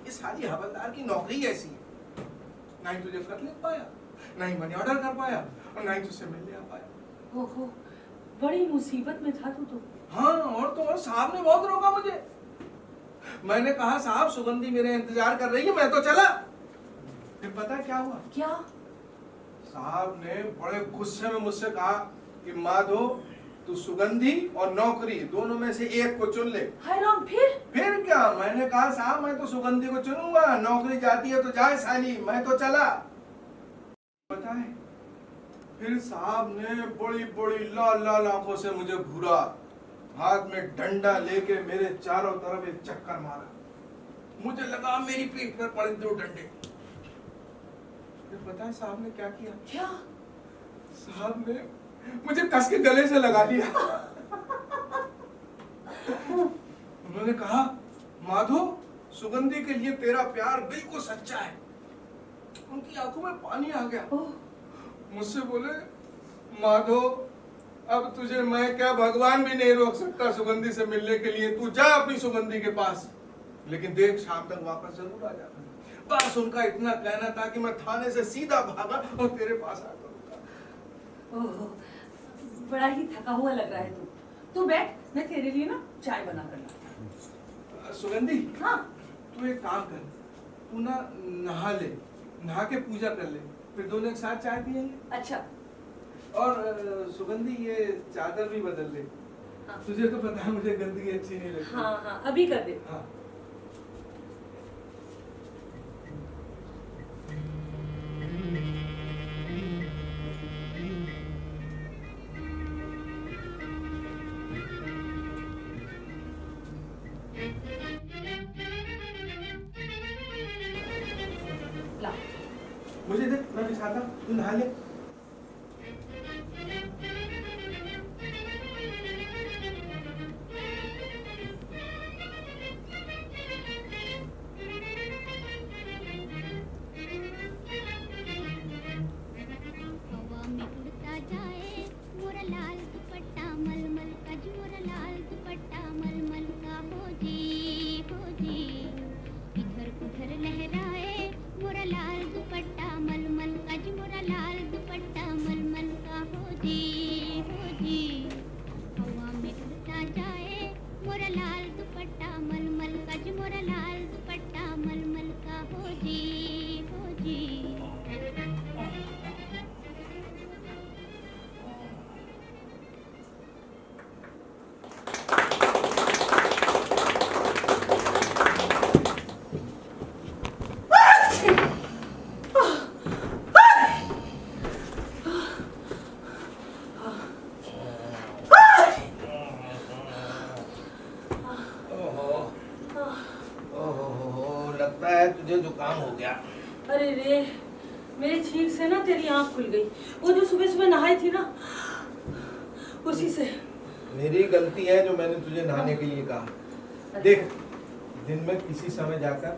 इस सारी हवलदार की नौकरी ऐसी है। ना ही तुझे खत लिख पाया, ना ही मनी ऑर्डर कर पाया और ना ही तुझसे मिलने आ पाया।
ओहो, बड़ी मुसीबत में था तू तो।
हाँ, और तो और साहब ने बहुत रोका मुझे। मैंने कहा साहब सुगंधी मेरे इंतजार कर रही है, मैं तो चला। फिर पता क्या हुआ?
क्या?
साहब ने बड़े गुस्से में मुझसे कहा कि माधो तू सुगंधी और नौकरी दोनों में से एक को चुन ले।
हाय राम, फिर
क्या? मैंने कहा साहब मैं तो सुगंधी को चुनूंगा, नौकरी जाती है तो जाए साली, मैं तो चला। पता है फिर साहब ने बड़ी बड़ी लाल लाल आंखों से मुझे घूरा, हाथ में डंडा लेके मेरे चारों तरफ एक चक्कर मारा। मुझे लगा मेरी पीठ पर पड़े 2 डंडे। फिर पता है साहब ने क्या किया?
क्या?
साहब ने मुझे कस के गले से लगा लिया। उन्होंने कहा माधो सुगंधी के लिए तेरा प्यार बिल्कुल सच्चा है। उनकी आंखों में पानी आ गया। मुझसे बोले माधो अब तुझे मैं क्या भगवान भी नहीं रोक सकता सुगंधी से मिलने के लिए, तू जा अपनी सुगंधी के पास, लेकिन देख शाम तक वापस जरूर आ जाना। बस उनका इतना कहना था कि मैं थाने से सीधा भागा और तेरे पास आ गया।
ओहो, बड़ा ही थका हुआ लग रहा है तू। तू बैठ, मैं तेरे लिए ना चाय बना कर लाती हूँ।
सुगंधी,
हाँ,
तू एक काम कर, तू ना नहा ले, नहा के पूजा कर ले, फिर दोनों एक साथ चाय पियेंगे।
अच्छा।
और सुगंधी ये चादर भी बदल ले।
हाँ।
तुझे तो पता है मुझे गंदगी अच्छी नहीं लगती।
हाँ हाँ, अभी कर दे।
हाँ।
ला।
मुझे दे, मैं बिछाता, तू नहा ले।
हवा में उड़ता जाए मोरा लाल दुपट्टा मलमल का जी, मोरा लाल दुपट्टा मलमल का हो जी। इधर उधर लहराए मोरा लाल दुपट्टा मलमल का जी, मोरा लाल दुपट्टा
जो काम हो गया।
अरे रे, मेरी छींक से ना तेरी आंख खुल गई। वो जो सुबह सुबह नहाई थी ना, उसी से।
मेरी गलती है जो मैंने तुझे नहाने के लिए कहा। देख, दिन में किसी समय जाकर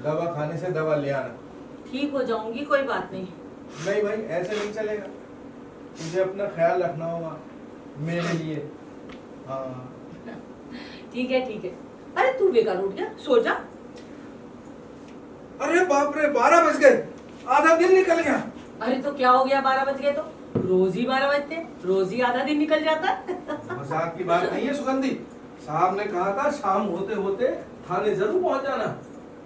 दवा खाने से दवा ले आना।
ठीक हो जाऊंगी, कोई बात नहीं।
नहीं भाई, ऐसे नहीं चलेगा। तुझे अपना ख्याल रखना होगा मेरे लिए। हाँ
ठीक है ठीक है। अरे तू बेकार उठ गया, सो जा।
अरे बाप रे, 12 बज गए, आधा दिन निकल गया।
अरे तो क्या हो गया, 12 बज गए तो? रोज ही 12 बजते, रोज ही आधा दिन निकल जाता।
मजाक की बात नहीं है सुगंधी। साहब ने कहा था शाम होते होते थाने जरूर पहुंच जाना।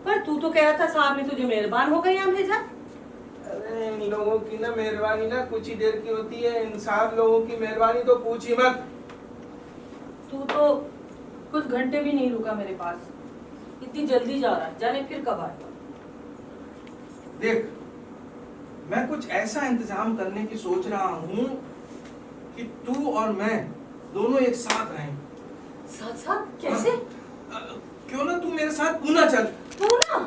पर तू तो कह रहा था साहब ने तुझे मेहरबान हो गए यहाँ भेजा।
अरे इन लोगों की ना मेहरबानी ना कुछ ही देर की होती है। इन साहब लोगों की मेहरबानी तो पूछ ही मत।
तू तो कुछ घंटे भी नहीं रुका मेरे पास, इतनी जल्दी जा रहा है, जाने फिर कब आएगा।
देख, मैं कुछ ऐसा इंतजाम करने की सोच रहा हूँ कि तू और मैं दोनों एक साथ रहें।
साथ साथ कैसे?
क्यों ना तू मेरे साथ पूना चल।
तू ना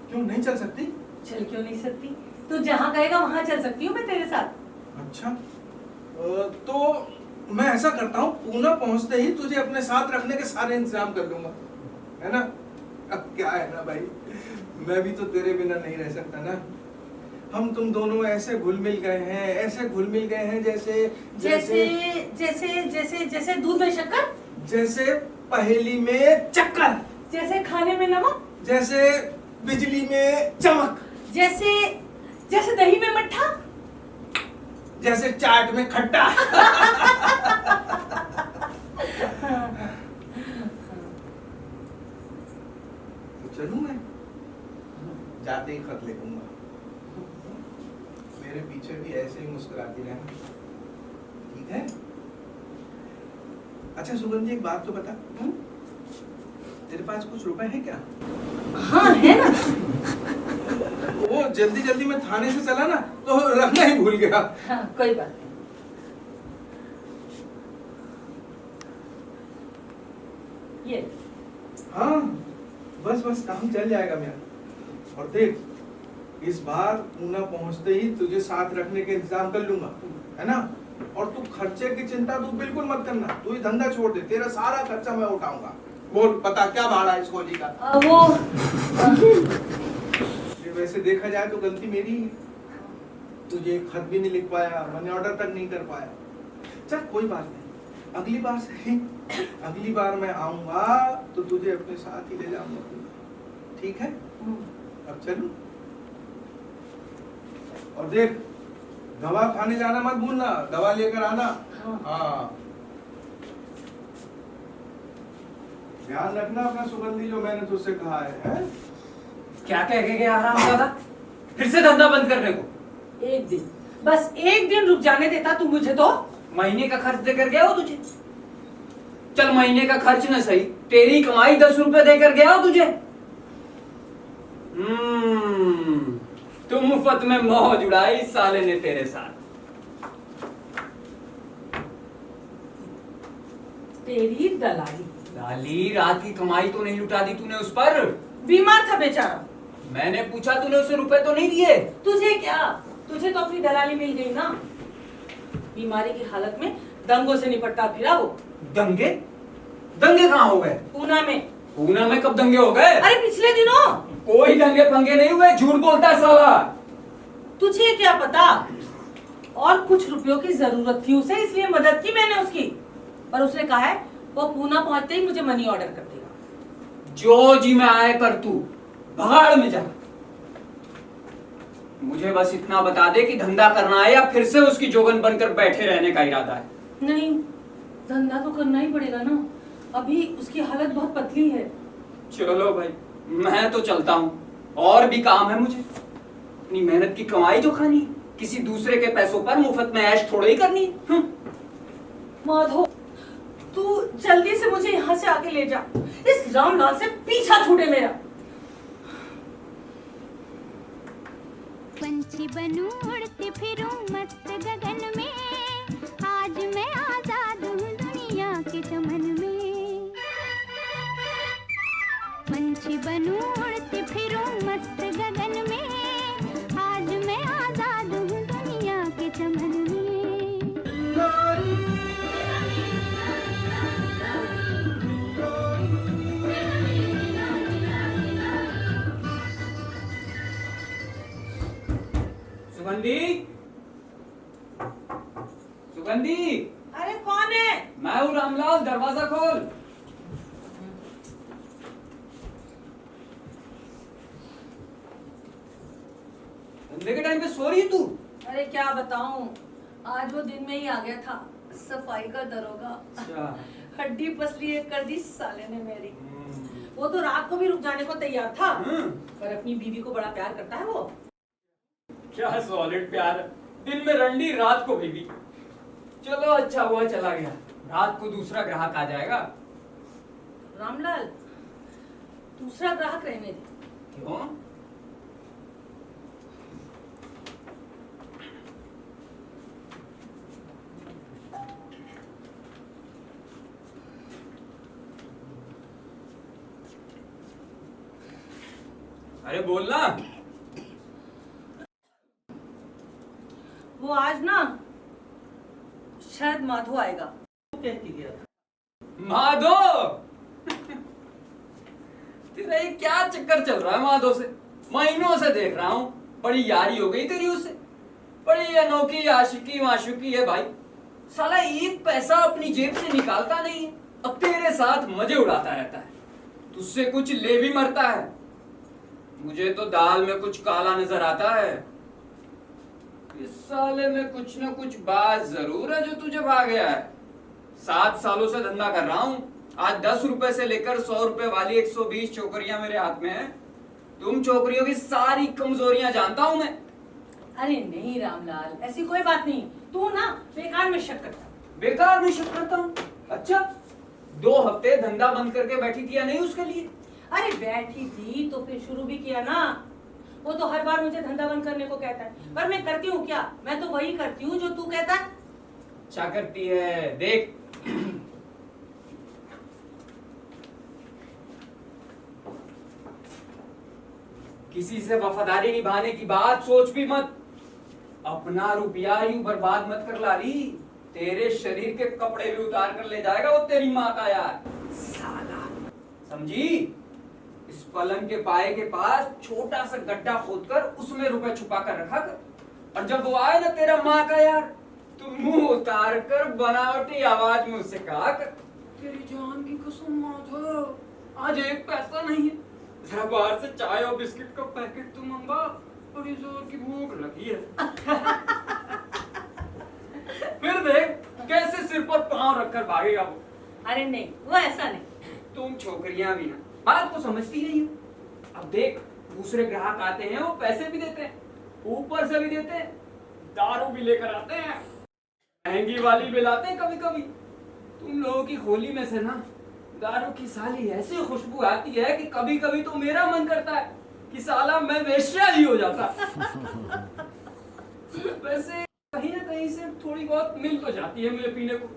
क्यों नहीं चल सकती?
चल क्यों नहीं सकती? तू जहाँ कहेगा वहाँ चल सकती हूँ मैं तेरे साथ।
अच्छा, तो मैं ऐसा करता हूँ, पूना पहुँचते ही तुझे अपने साथ रखने के सारे इंतजाम कर लूंगा, है ना? अब क्या है ना भाई, मैं भी तो तेरे बिना नहीं रह सकता ना। हम तुम दोनों ऐसे घुल मिल गए हैं, ऐसे घुल मिल गए हैं जैसे
जैसे जैसे जैसे जैसे दूध में शक्कर,
जैसे पहेली में चक्कर,
जैसे खाने में नमक,
जैसे बिजली में चमक,
जैसे जैसे दही में मट्ठा,
जैसे चाट में खट्टा। तो चलूं मैं, जाते ही खत लिखूंगा। मेरे पीछे भी ऐसे ही मुस्कुराती रहना, ठीक है? अच्छा सुगंधी, एक बात तो बता, तेरे पास कुछ रुपए हैं क्या?
हाँ है ना।
वो जल्दी जल्दी में थाने से चला ना तो रखना ही भूल गया।
हाँ, कोई बात नहीं। ये
हाँ, बस बस काम चल जाएगा मेरा। और देख, इस बार पूना पहुंचते ही तुझे साथ रखने के इंतजाम कर लूंगा, है ना? और तू खर्चे की चिंता तू बिल्कुल मत करना। तू ये धंधा छोड़ दे, तेरा सारा खर्चा मैं उठाऊंगा। बोल, पता क्या भाड़ा है इस गोली का?
वो
वैसे देखा जाए तो गलती मेरी ही। तुझे एक खत भी नहीं लिख पाया, मनी ऑर्डर तक नहीं कर पाया। चल कोई बात नहीं, अगली बार से अगली बार मैं आऊंगा तो तुझे अपने साथ ही ले जाऊंगा, ठीक है? अब चलूं? और देख, दवा खाने जाना मत भूलना, दवा लेकर आना। हाँ, ध्यान रखना अपना सुगंधी, जो मैंने तुझसे कहा है?
क्या कह के गया हरामजादा? फिर से धंधा बंद करने को?
एक दिन, बस एक दिन रुक जाने देता तू मुझे तो।
महीने का खर्च देकर गया हो तुझे? चल महीने का खर्च न सही, तेरी कमाई 10 रुपए देकर गया हो तुझे? तुम मुफ्त में मौज उड़ाई साले ने तेरे साथ।
तेरी दलाली।
लाली, रात की कमाई तो नहीं लुटा दी तूने उस पर?
बीमार था बेचारा।
मैंने पूछा, तूने उसे रुपए तो नहीं दिए?
तुझे क्या, तुझे तो अपनी दलाली मिल गई ना। बीमारी की हालत में दंगों से निपटता फिरा वो।
दंगे? दंगे कहाँ हो गए?
पूना में।
पूना में कब दंगे हो गए?
अरे पिछले दिनों।
कोई दंगे फंगे नहीं हुए, झूठ बोलता है साला।
तुझे क्या पता, और कुछ रुपयों की जरूरत थी उसे, इसलिए मदद की मैंने उसकी। पर उसने कहा है वो पूना पहुंचते ही मुझे मनी ऑर्डर कर देगा।
जो जी में आए कर तू भाड़ में जा। मुझे बस इतना बता दे कि धंधा करना है या फिर से उसकी जोगन बनकर बैठे रहने का इरादा है?
नहीं, धंधा तो करना ही पड़ेगा ना, अभी उसकी हालत बहुत पतली है।
चलो भाई, मैं तो चलता हूँ, और भी काम है मुझे। अपनी मेहनत की कमाई जो खानी, किसी दूसरे के पैसों पर मुफ्त में ऐश थोड़ा ही करनी।
माधो, तू जल्दी से मुझे यहाँ से आके ले जा, इस रामलाल से पीछा छूटे मेरा।
पंछी बनूं उड़ती फिरूं मस्त गगन में, आज मैं आजाद हूँ दुनिया के चमन में। पंछी बनूं उड़ती फिरूं मस्त गगन में, आज मैं आजाद हूँ दुनिया के चमन में।
सुगंधी, सुगंधी,
अरे कौन है?
मैं हूँ रामलाल, दरवाजा खोल। धंधे के टाइम पे सो रही है तू?
अरे क्या बताऊं, आज वो दिन में ही आ गया था सफाई का दरोगा।
अच्छा।
हड्डी पसली एक कर दी साले ने मेरी। वो तो रात को भी रुक जाने को तैयार था, पर अपनी बीवी को बड़ा प्यार करता है वो।
क्या सॉलिड प्यार है। दिन में रंडी, रात को बीवी। चलो अच्छा हुआ चला गया, रात को दूसरा ग्राहक आ जाएगा।
रामलाल, दूसरा ग्राहक रहने दे।
क्यों? अरे बोलना।
वो आज ना शायद माधो आएगा, कहती गया था।
माधो? तेरा ये क्या चक्कर चल रहा है माधो से? महीनों से देख रहा हूँ, बड़ी यारी हो गई तेरी उससे। बड़ी अनोखी आशिकी माशुकी है भाई। साला एक पैसा अपनी जेब से निकालता नहीं है, अब तेरे साथ मजे उड़ाता रहता है। तुझसे कुछ ले भी मरता है। मुझे तो दाल में कुछ काला नजर आता है। इस साले में कुछ न कुछ बात जरूर है जो तुझे भा गया है। 7 सालों से धंधा कर रहा हूँ, आज 10 रुपए से लेकर 100 रुपए वाली 120 छोकरियां मेरे हाथ में हैं। तुम छोकरियों की सारी कमजोरियां जानता हूं मैं।
अरे नहीं रामलाल, ऐसी कोई बात नहीं। तू ना बेकार में शक करता।
बेकार में शक करता हूँ? अच्छा, 2 हफ्ते धंधा बंद करके बैठी थी या नहीं उसके लिए?
अरे बैठी थी तो फिर शुरू भी किया ना। वो तो हर बार मुझे धंधा बंद करने को कहता है, पर मैं करती हूँ क्या? मैं तो वही करती हूँ जो तू कहता है।
क्या करती है देख। किसी से वफादारी निभाने की बात सोच भी मत। अपना रुपया यूं बर्बाद मत कर लाली। तेरे शरीर के कपड़े भी उतार कर ले जाएगा वो तेरी माँ का यार साला। समझी? इस पलंग के पाए के पास छोटा सा गड्ढा खोदकर उसमें रुपए छुपा कर रखा कर, और जब वो आए ना तेरा माँ का यार, तो मुंह उतार कर बनावटी आवाज में उससे कहा कर, तेरी जान की कसम माधव, आज 1 पैसा नहीं है, जरा बाहर से चाय और बिस्किट का पैकेट तो मंगवा, बड़ी जोर की भूख लगी है। फिर देख कैसे सिर पर पांव रखकर भागेगा वो।
अरे नहीं, वो ऐसा नहीं।
तुम छोकरियां भी ना बात को समझती नहीं हो। अब देख दूसरे ग्राहक आते हैं, वो पैसे भी देते हैं, ऊपर से भी देते हैं, दारू भी लेकर आते हैं, महंगी वाली भी लाते हैं कभी कभी। तुम लोगों की होली में से ना दारू की साली ऐसी खुशबू आती है कि कभी कभी तो मेरा मन करता है कि साला मैं वेश्या ही हो जाता। वैसे कहीं ना कहीं से थोड़ी बहुत मिल तो जाती है मुझे पीने को।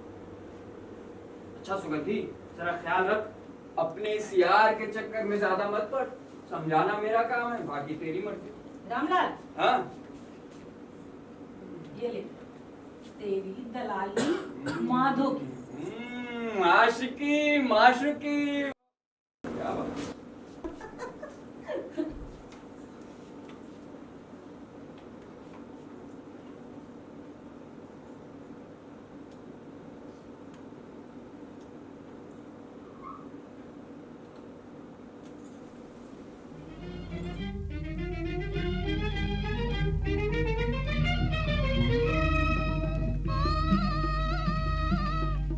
अच्छा सुगंधी, जरा ख्याल रख, अपने इस यार के चक्कर में ज्यादा मत पड़। समझाना मेरा काम है, बाकी तेरी मर्जी।
रामलाल,
हाँ
ये ले तेरी दलाली माधो की।
आशिकी माशुकी। क्या बात।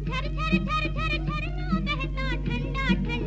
झर झर झर झर झरना बहता ठंडा ठंडा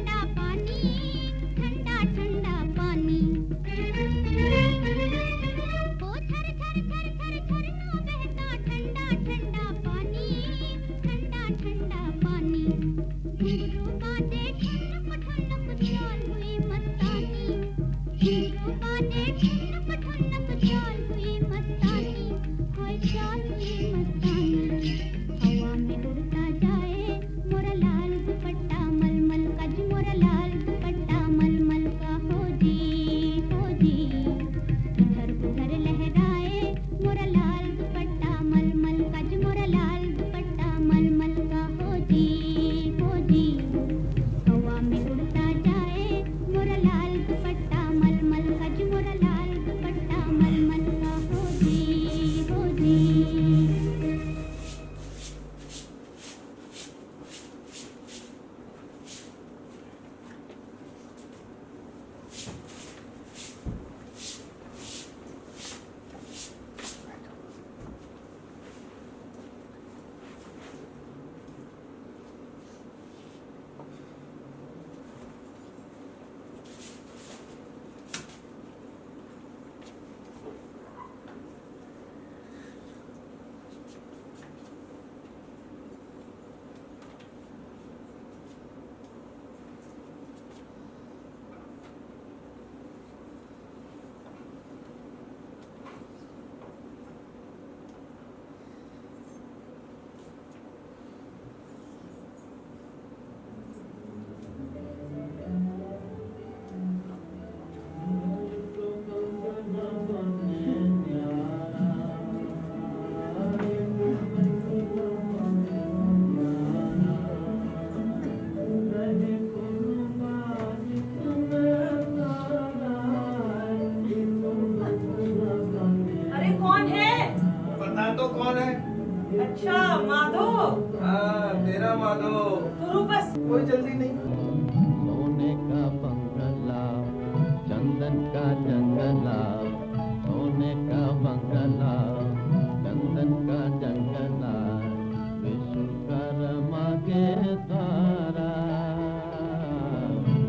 माधो कौन है?
अच्छा माधो,
हाँ तेरा माधो।
तो रुक बस।
कोई जल्दी नहीं।
सोने का बंगला, चंदन का जंगला, सोने का बंगला, चंदन का जंगला, विश्वकर्मा के द्वारा,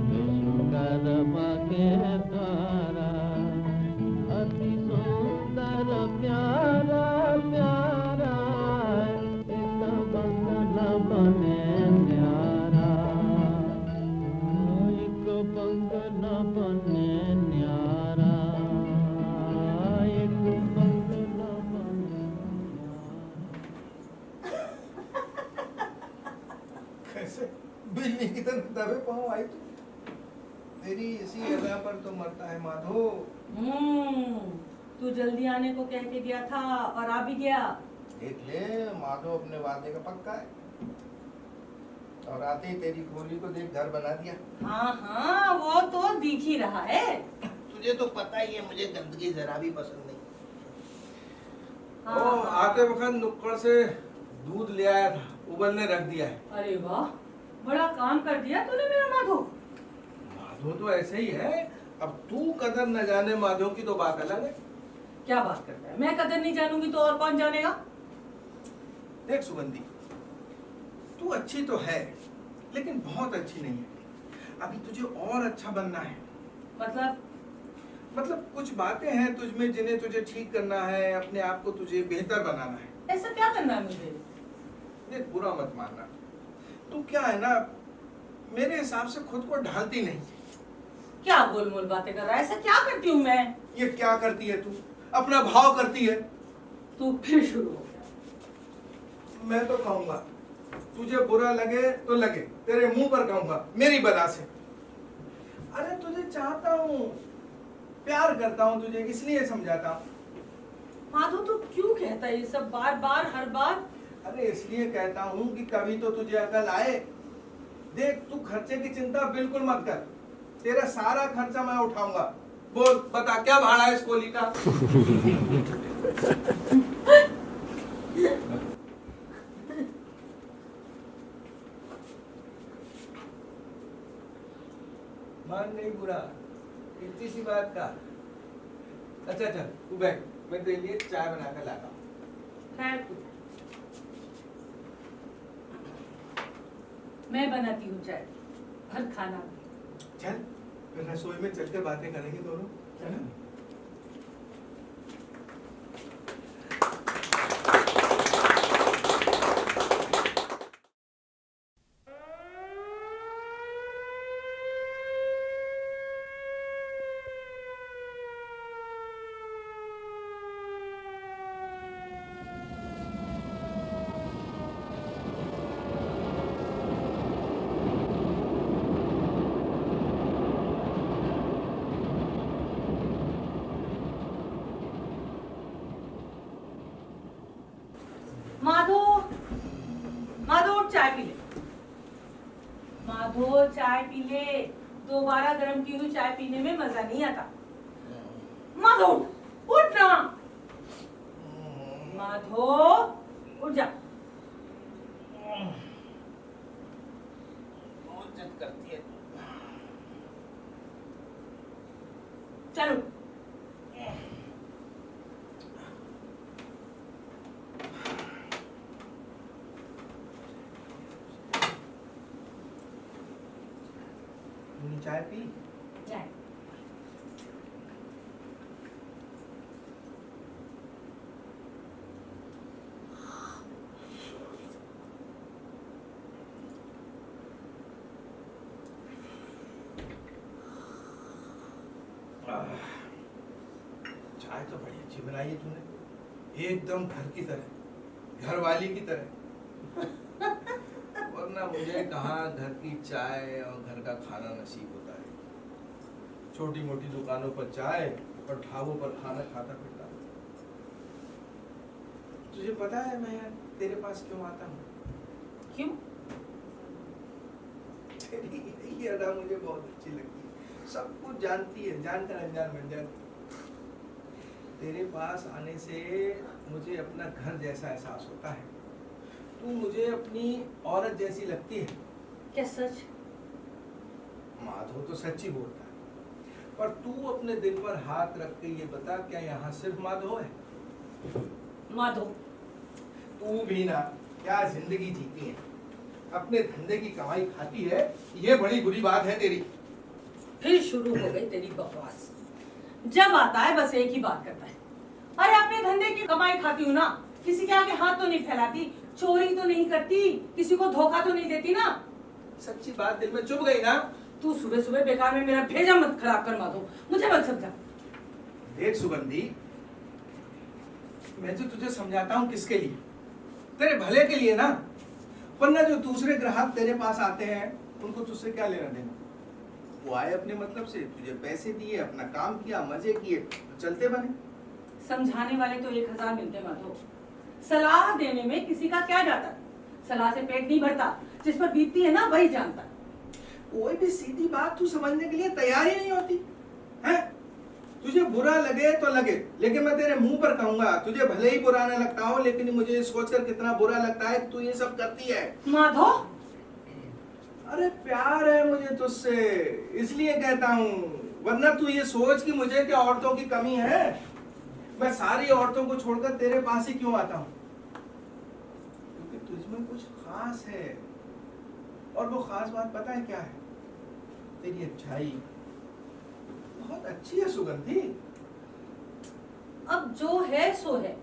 विश्वकर्मा के द्वारा, अति सुंदर प्यारा प्यारा एक बंगला बने न्यारा, एक बंगला बने न्यारा, एक बंगला बने
कैसे बिल्ली की तरह दबे पाँव आई तू? तेरी इसी अदा पर तो मरता है माधो।
तू जल्दी आने को कह के गया था और आ भी गया।
देख ले माधो अपने वादे का पक्का है, और आते ही तेरी गोली को देख घर बना दिया।
हाँ हाँ वो तो दिख ही रहा है।
तुझे तो पता ही है मुझे गंदगी जरा भी पसंद नहीं।
हाँ,
ओ आते वक्त नुक्कड़ से दूध ले आया था, उबलने रख दिया है।
अरे वाह, बड़ा काम कर दिया तूने मेरा माधो।
माधो तो ऐसे ही है, अब तू कदर न जाने माधो की तो बात अलग है।
क्या बात करता है, मैं कदर नहीं जानूंगी तो और कौन जानेगा।
देख सुगंधी, तू अच्छी तो है लेकिन बहुत अच्छी नहीं है। अभी तुझे और अच्छा बनना है। मतलब कुछ बातें हैं तुझमें जिन्हें तुझे ठीक करना है, अपने आप को तुझे बेहतर बनाना है।
ऐसा क्या करना है मुझे?
देख बुरा मत मानना, तू क्या है ना, मेरे हिसाब से खुद को ढालती नहीं।
क्या गोलमोल बातें कर रहा है, ऐसा क्या करती हूँ मैं?
ये क्या करती है तू? अपना भाव करती है।
तू फिर शुरू हो गया।
मैं तो कहूंगा तुझे बुरा लगे तो लगे, तेरे मुंह पर कहूंगा मेरी बला से। अरे तुझे चाहता हूँ, प्यार करता हूँ तुझे, इसलिए समझाता हूँ।
माधो तू क्यों कहता है ये सब बार बार हर बार?
अरे इसलिए कहता हूँ कि कभी तो तुझे अकल आए। देख तू खर्चे की चिंता बिल्कुल मत कर, तेरा सारा खर्चा मैं उठाऊंगा। बोल बता क्या भाड़ा है इस कोली का? मान नहीं बुरा, इतनी सी बात का। अच्छा चल तू बैठ, मैं तेरे लिए चाय बना कर लाता हूँ।
खैर कुछ मैं बनाती हूँ चाय और खाना भी।
चल फिर रसोई में चल के बातें करेंगे दोनों, है ना?
माधो, माधो उठ चाय पी ले। माधो चाय पी ले, दोबारा गर्म की हुई चाय पीने में मजा नहीं आता। माधो उठ ना। माधो उठ जा।
बहुत जिद करती है।
चलो
तूने चाय पी?
चाय।
चाय तो बड़ी अच्छी बनाई है तूने, एकदम घर की तरह, घर वाली की तरह। वरना मुझे कहाँ घर की चाय और घर का खाना नसीब होता है। छोटी मोटी दुकानों पर चाय और ढाबों पर खाना खाता फिरता। तुझे पता है मैं तेरे पास क्यों आता हूँ?
क्यों?
तेरी ये अदा मुझे बहुत अच्छी लगती है। सब कुछ जानती है, जानकर अनजान बन जाती। तेरे पास आने से मुझे अपना घर जैसा एहसास होता है। तू मुझे अपनी औरत जैसी लगती है।
क्या सच?
माधव तो सच्ची बोलता है, पर तू अपने दिल पर हाथ रख के ये बता, क्या यहाँ सिर्फ माधव है?
माधव,
तू भी ना क्या जिंदगी जीती है, अपने धंधे की कमाई खाती है, ये बड़ी बुरी बात है तेरी।
फिर शुरू हो गई तेरी बकवास। जब आता है बस एक ही बात करता है, अरे अपने धंधे की कमाई खाती हूँ ना, किसी के आगे हाथ तो नहीं फैलाती, चोरी तो नहीं करती, किसी को धोखा तो नहीं देती ना।
सच्ची बात दिल में चुभ गई ना।
तू सुबह सुबह बेकार में मेरा भेजा मत खराब कर माधव, मुझे मत समझा।
देख सुगंधी, मैं जो तुझे समझाता हूँ किसके लिए? तेरे भले के लिए ना, वरना जो दूसरे ग्राहक तेरे पास आते हैं उनको तुझसे क्या लेना देना? वो आए अपने मतलब से, तुझे पैसे दिए, अपना काम किया, मजे किए, तो चलते बने।
समझाने वाले तो 1000 मिलते माधव, सलाह देने में किसी का क्या जाता है? सलाह से पेट नहीं भरता, जिस पर बीतती है ना वही जानता है।
कोई भी सीधी बात तू समझने के लिए तैयार ही नहीं होती है। तुझे बुरा लगे तो लगे, लेकिन मैं तेरे मुंह पर कहूंगा, तुझे भले ही बुरा न लगता हो, लेकिन मुझे सोचकर कितना बुरा लगता है कि तू ये सब करती है।
माधव,
अरे प्यार है मुझे तुझसे, इसलिए कहता हूँ, वरना तू ये सोच कि मुझे क्या औरतों की कमी है। मैं सारी औरतों को छोड़कर तेरे पास ही क्यों आता हूँ? क्योंकि तुझमें कुछ खास है, और वो खास बात पता है क्या है? तेरी अच्छाई बहुत अच्छी है सुगंधी।
अब जो है सो है,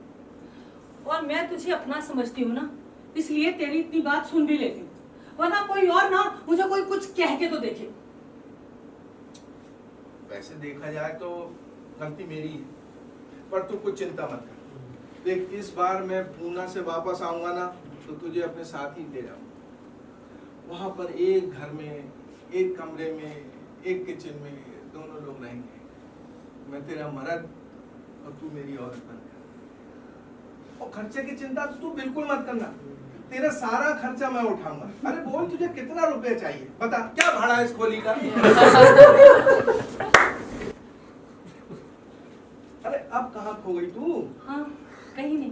और मैं तुझे अपना समझती हूँ ना, इसलिए तेरी इतनी बात सुन भी लेती हूँ, वरना कोई और ना मुझे कोई कुछ कह के तो देखे।
वैसे देखा जाए तो गलती मेरी है, पर तू कुछ चिंता मत कर। देख, इस बार मैं पूना से वापस आऊंगा ना, तो तुझे अपने साथ ही ले जाऊंगा। वहां पर एक घर में, एक कमरे में, एक किचन में दोनों लोग रहेंगे। मैं तेरा मर्द और तू मेरी औरत बनकर। और खर्चे की चिंता तो तू बिल्कुल मत करना, तेरा सारा खर्चा मैं उठाऊंगा। अरे बोल, तुझे कितना रुपए चाहिए बता, क्या भाड़ा है इस खोली का? अरे अब कहाँ खो गई तू?
हाँ, कहीं नहीं।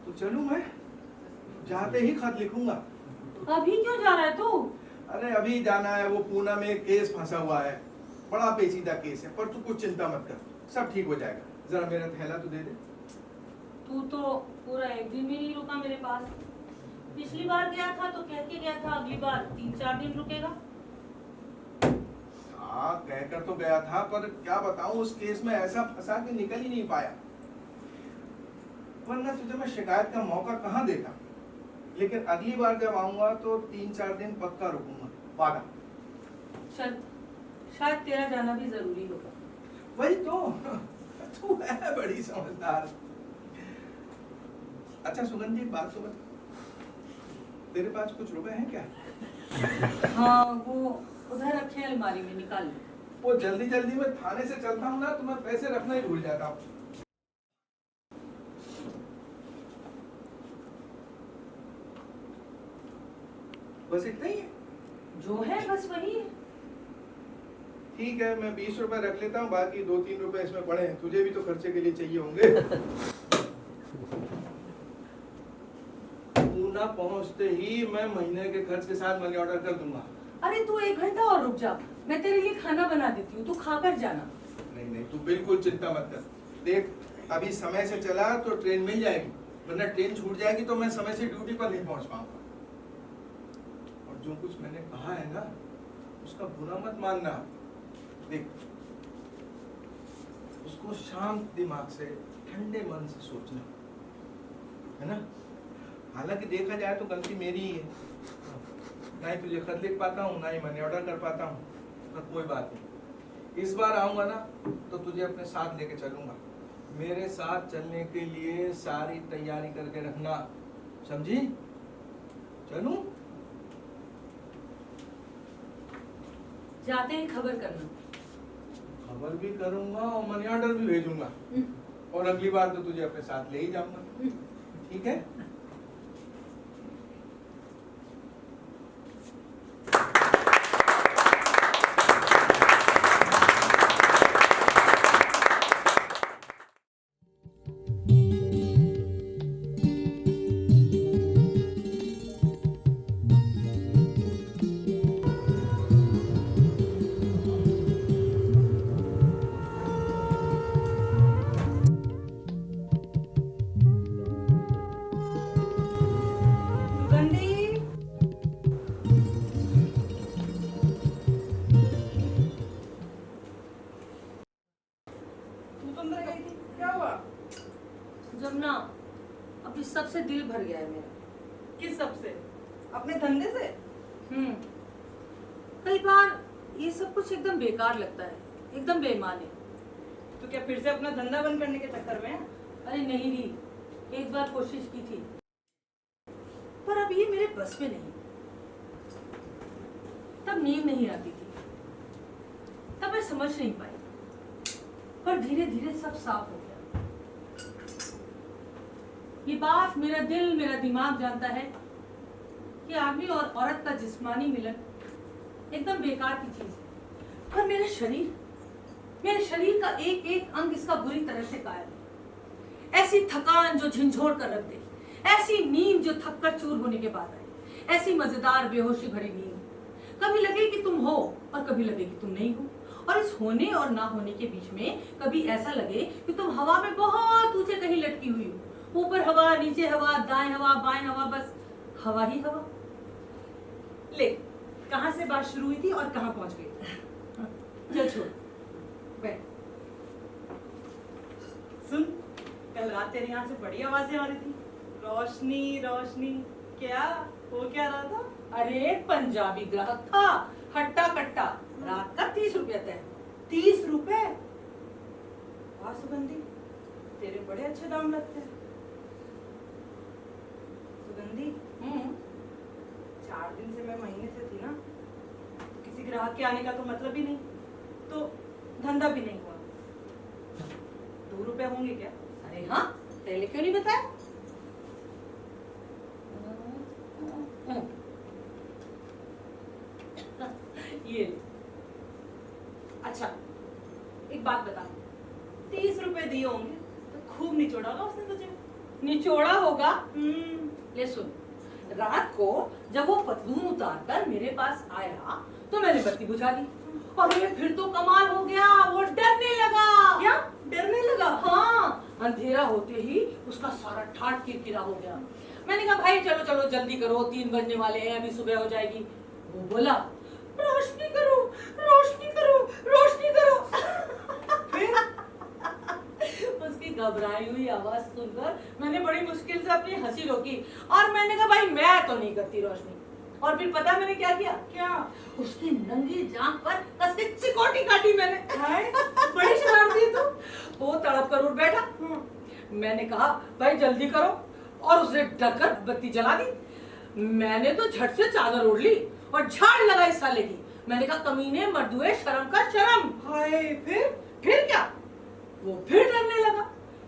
तो चलूं मैं? जाते ही खत लिखूंगा।
अभी क्यों जा रहा है तू?
अरे अभी जाना है, वो पूना में एक केस फंसा हुआ है, बड़ा पेचीदा केस है, पर तू कुछ चिंता मत कर, सब ठीक हो जाएगा। जरा मेरा थैला तो दे दे।
तू तो पूरा एक दिन भी नहीं रुका मेरे पास। पिछली बार गया था तो कह के गया था अगली बार 3-4 दिन रुकेगा।
हाँ, कहकर तो गया था, पर क्या बताऊं, उस केस में ऐसा फंसा कि निकल ही नहीं पाया। वरना तुझे मैं शिकायत का मौका कहाँ देता। लेकिन अगली बार जब आऊंगा तो 3-4 दिन पक्का रुकूंगा, वादा।
चल, शायद तेरा जाना भी जरूरी होगा।
वही तो, तू है बड़ी समझदार। अच्छा सुगंधी, एक बात तो बता, तेरे पास कुछ रुपए हैं क्या?
हाँ, वो उधर रखे अलमारी में, निकाल ले।
वो जल्दी जल्दी में थाने से चलता हूँ ना, तो मैं पैसे रखना ही भूल जाता हूँ। बस इतना ही है?
जो है बस वही है।
ठीक है, मैं 20 रुपए रख लेता हूँ, बाकी 2-3 रुपए इसमें पड़े हैं, तुझे भी तो खर्चे के लिए चाहिए होंगे। पूना पहुँचते ही मैं महीने के खर्च के साथ मनी ऑर्डर कर दूंगा।
अरे तू 1 घंटा और रुक जा, मैं तेरे लिए खाना बना देती हूँ, तू खाकर जाना।
नहीं नहीं, तू बिल्कुल चिंता मत कर। देख, अभी समय से चला तो ट्रेन मिल जाएगी, वरना ट्रेन छूट जाएगी तो मैं समय से ड्यूटी पर नहीं पहुंच पाऊंगा। और जो कुछ मैंने कहा है ना, उसका बुरा मत मानना। देख, उसको शांत दिमाग से, ठंडे मन से सोचना है ना। हालांकि देखा जाए तो गलती मेरी ही है, ना ही तुझे खत लिख पाता हूँ, ना ही मनी ऑर्डर कर पाता हूँ, पर कोई बात नहीं। इस बार आऊंगा ना तो तुझे अपने साथ लेके चलूंगा। मेरे साथ चलने के लिए सारी तैयारी करके रखना, समझी? चलूं?
जाते ही खबर करना।
खबर भी करूंगा और मनी ऑर्डर भी भेजूंगा, और अगली बार तो तुझे अपने साथ ले ही जाऊंगा। ठीक है?
तू तो अंदर गई थी, क्या हुआ?
जमुना, अभी सबसे दिल भर गया है मेरा।
किस सबसे? अपने धंधे से?
कई बार ये सब कुछ एकदम बेकार लगता है, एकदम बेईमानी।
तो क्या फिर से अपना धंधा बंद करने के चक्कर में है?
अरे नहीं री, एक बार कोशिश की थी, पर अब ये मेरे बस में नहीं। तब नींद नहीं आती थी, तब मैं समझ नहीं पाई, पर धीरे धीरे सब साफ हो गया। ये बात मेरा दिल, मेरा दिमाग जानता है कि आदमी और औरत का जिस्मानी मिलन एकदम बेकार की चीज है, पर मेरे शरीर का एक एक अंग इसका बुरी तरह से कायल है। ऐसी थकान जो झंझोड़ कर रख दे, ऐसी नींद जो थक कर चूर होने के बाद आए, ऐसी मजेदार बेहोशी भरी नींद, कभी लगे कि तुम हो और कभी लगे कि तुम नहीं हो, और इस होने और ना होने के बीच में कभी ऐसा लगे कि तुम हवा में बहुत ऊंचे कहीं लटकी हुई हो, ऊपर हवा, नीचे हवा, दाएं हवा, बाएं हवा, बस हवा ही हवा।
ले, कहाँ से बात शुरू हुई थी और कहाँ पहुंच गई?
चल छोड़, बैठ।
सुन, कल रात तेरे यहाँ से बड़ी आवाजें आ रही थी, रोशनी रोशनी, क्या हो क्या रहा था?
अरे पंजाबी ग्राहक था, हट्टा कट्टा, रात का 30 रुपया तय।
30 रुपए? वाह सुगंधी, तेरे बड़े अच्छे दाम लगते हैं। सुगंधी, 4 दिन से मैं महीने से थी ना, किसी ग्राहक के आने का तो मतलब ही नहीं, तो धंधा भी नहीं हुआ। 2 रुपए होंगे क्या?
अरे हाँ, पहले क्यों नहीं बताया? ये ले।
अच्छा, एक बात बता, 30 रुपए दिए होंगे तो खूब निचोड़ा होगा उसने तुझे।
निचोड़ा होगा? ले सुन, रात को जब वो पतलून उतार कर मेरे पास आया तो मैंने बत्ती बुझा दी, और ये फिर तो कमाल हो गया, वो डरने लगा।
क्या? डरने लगा?
हाँ, अंधेरा होते ही उसका सारा ठाट किरकिरा हो गया। मैंने कहा भाई चलो चलो जल्दी करो, 3 बजने वाले हैं, अभी सुबह हो जाएगी। वो बोला रोशनी करो, रोशनी करो, रोशनी करो।
फिर
उसकी घबराई हुई आवाज सुनकर मैंने बड़ी मुश्किल से अपनी हंसी रोकी, और मैंने कहा भाई मैं तो नहीं करती रोशनी। और फिर पता मैंने क्या किया?
क्या?
उसकी नंगी जांघ पर कस के चिकोटी काटी मैंने।
हाय, बड़ी शरारती है तू।
वो तड़प कर उठ बैठा। मैंने कहा भाई जल्दी करो, और उसने डरकर बत्ती जला दी। मैंने तो झट से चादर ओढ़ ली और झाड़ लगा इस साले की। मैंने कहा कमीने मर्दुए, शर्म का शर्म।
हाय,
फिर क्या? वो फिर डरने लगा,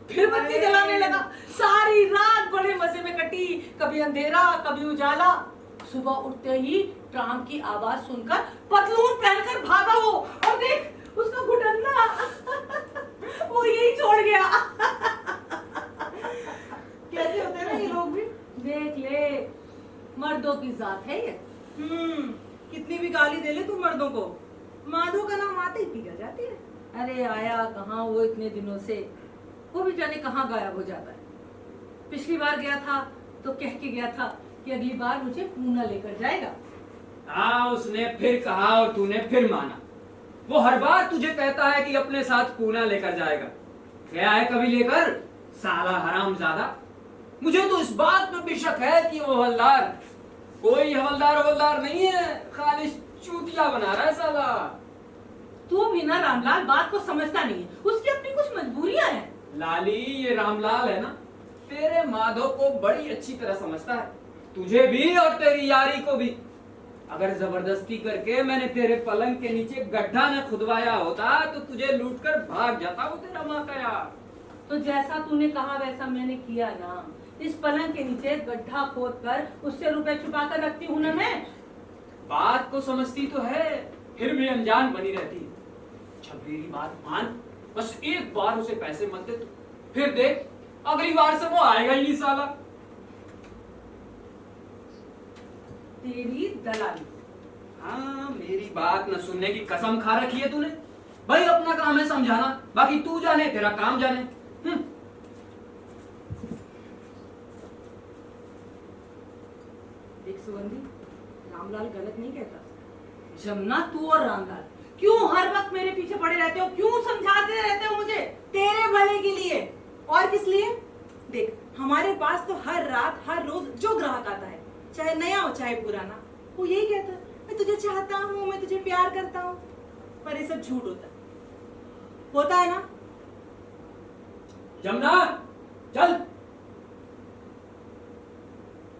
फिर बत्ती जलाने लगा। सारी रात बड़े मजे में कटी, कभी अंधेरा कभी उजाला। सुबह उठते ही ट्राम की आवाज सुनकर पतलून पहनकर भागा वो, और देख उसका घुटना वो यही छोड़ गया।
कैसे होते हैं ना ये लोग भी।
देख ले, मर्दों की जात है ये।
कितनी भी गाली दे ले तू मर्दों को, माधो का नाम आते ही पिघल जाती है।
अरे आया कहाँ वो इतने दिनों से, वो भी जाने कहाँ गायब हो जाता है। पिछली बार गया था तो कह के गया था कि अगली बार मुझे पूना लेकर जाएगा।
हाँ, उसने फिर कहा और तूने फिर माना। वो हर बार तुझे कहता है कि अपने साथ पूना लेकर जाएगा। गया है कभी लेकर? साला हरामजादा। मुझे तो इस बात में भी शक है कि वो हवलदार कोई हवलदार नहीं है, खाली चूतिया बना रहा है साला।
तू भी ना रामलाल बात को समझता नहीं है, उसकी अपनी कुछ मजबूरियां हैं।
लाली, ये रामलाल है ना, तेरे माधव को बड़ी अच्छी तरह समझता है, तुझे भी और तेरी यारी को भी। अगर जबरदस्ती करके मैंने तेरे पलंग के नीचे गड्ढा न खुदवाया होता तो तुझे लूटकर भाग जाता वो तेरा माँ का यार।
तो जैसा तूने कहा वैसा मैंने किया ना। इस पलंग के नीचे गड्ढा खोद कर उससे रुपए छुपा कर रखती हूँ ना मैं।
बात को समझती तो है, फिर भी अनजान बनी रहती है। अच्छा मेरी बात मान, बस एक बार उसे पैसे मत दे, फिर देख अगली बार से वो आएगा ही नहीं साला।
तेरी दलाली।
हाँ, मेरी बात न सुनने की कसम खा रखी है तूने। भाई अपना काम है समझाना, बाकी तू जाने तेरा काम जाने।
देख सुगंधी, रामलाल गलत नहीं कहता। जमुना, तू और रामलाल क्यों हर वक्त मेरे पीछे पड़े रहते हो? क्यों समझाते रहते हो मुझे?
तेरे भले के लिए। और किस लिए? देख, हमारे पास तो हर रात हर रोज जो ग्राहक आता है, चाहे नया हो चाहे पुराना, वो यही कहता है मैं तुझे चाहता हूँ, मैं तुझे प्यार करता हूँ। पर ये सब झूठ होता है ना?
जमुना चल।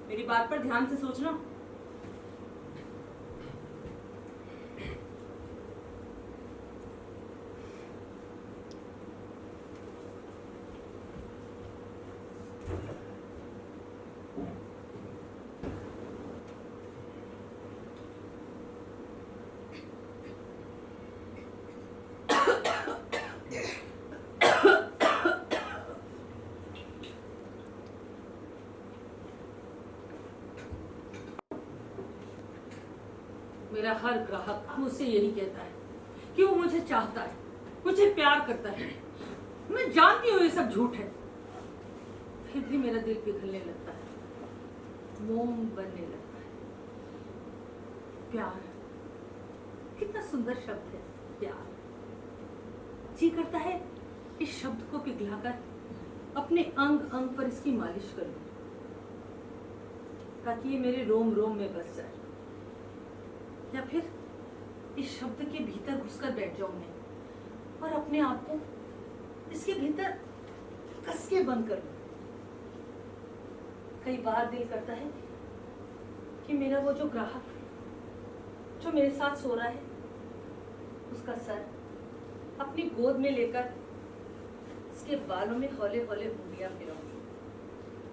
मेरी बात पर ध्यान से सोचना।
मेरा हर ग्राहक मुझसे यही कहता है कि वो मुझे चाहता है, मुझे प्यार करता है। मैं जानती हूँ ये सब झूठ है, फिर भी मेरा दिल पिघलने लगता है, मोम बनने लगता है। प्यार कितना सुंदर शब्द है, प्यार। जी करता है इस शब्द को पिघलाकर अपने अंग अंग पर इसकी मालिश कर लूं, ताकि ये मेरे रोम रोम में बस जाए, या फिर इस शब्द के भीतर घुसकर बैठ जाऊं मैं और अपने आप को इसके भीतर कस के बंद कर लूं। कई बार दिल करता है कि मेरा वो जो ग्राहक जो मेरे साथ सो रहा है, उसका सर अपनी गोद में लेकर इसके बालों में हौले हौले उंगलियां फिराऊंगी,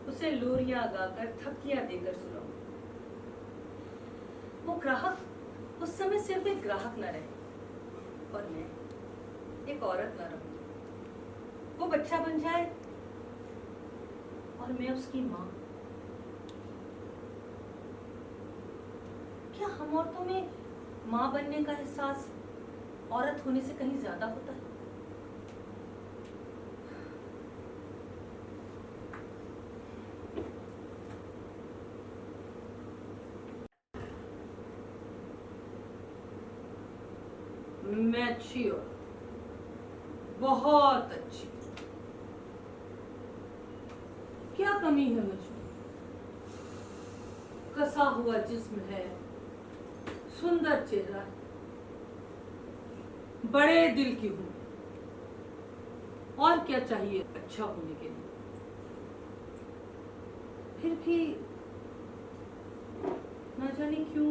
उसे लोरियां गाकर थपकियां देकर सुनाऊंगी। वो ग्राहक उस समय सिर्फ एक ग्राहक न रहे और मैं एक औरत न रहूं। वो बच्चा बन जाए और मैं उसकी माँ। क्या हम औरतों में माँ बनने का एहसास औरत होने से कहीं ज्यादा होता है? मैं अच्छी हूँ, बहुत अच्छी। क्या कमी है मुझमें? कसा हुआ जिस्म है, सुंदर चेहरा, बड़े दिल की हूँ। और क्या चाहिए अच्छा होने के लिए? फिर भी ना जाने क्यों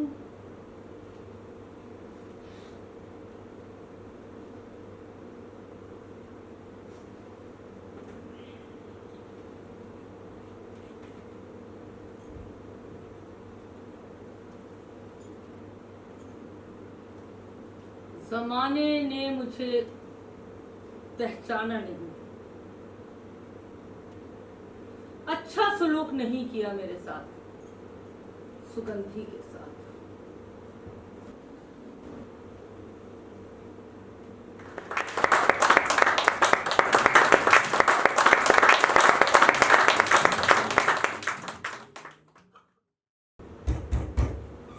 ज़माने ने मुझे पहचाना नहीं, अच्छा सलूक नहीं किया मेरे साथ, सुगंधी के साथ।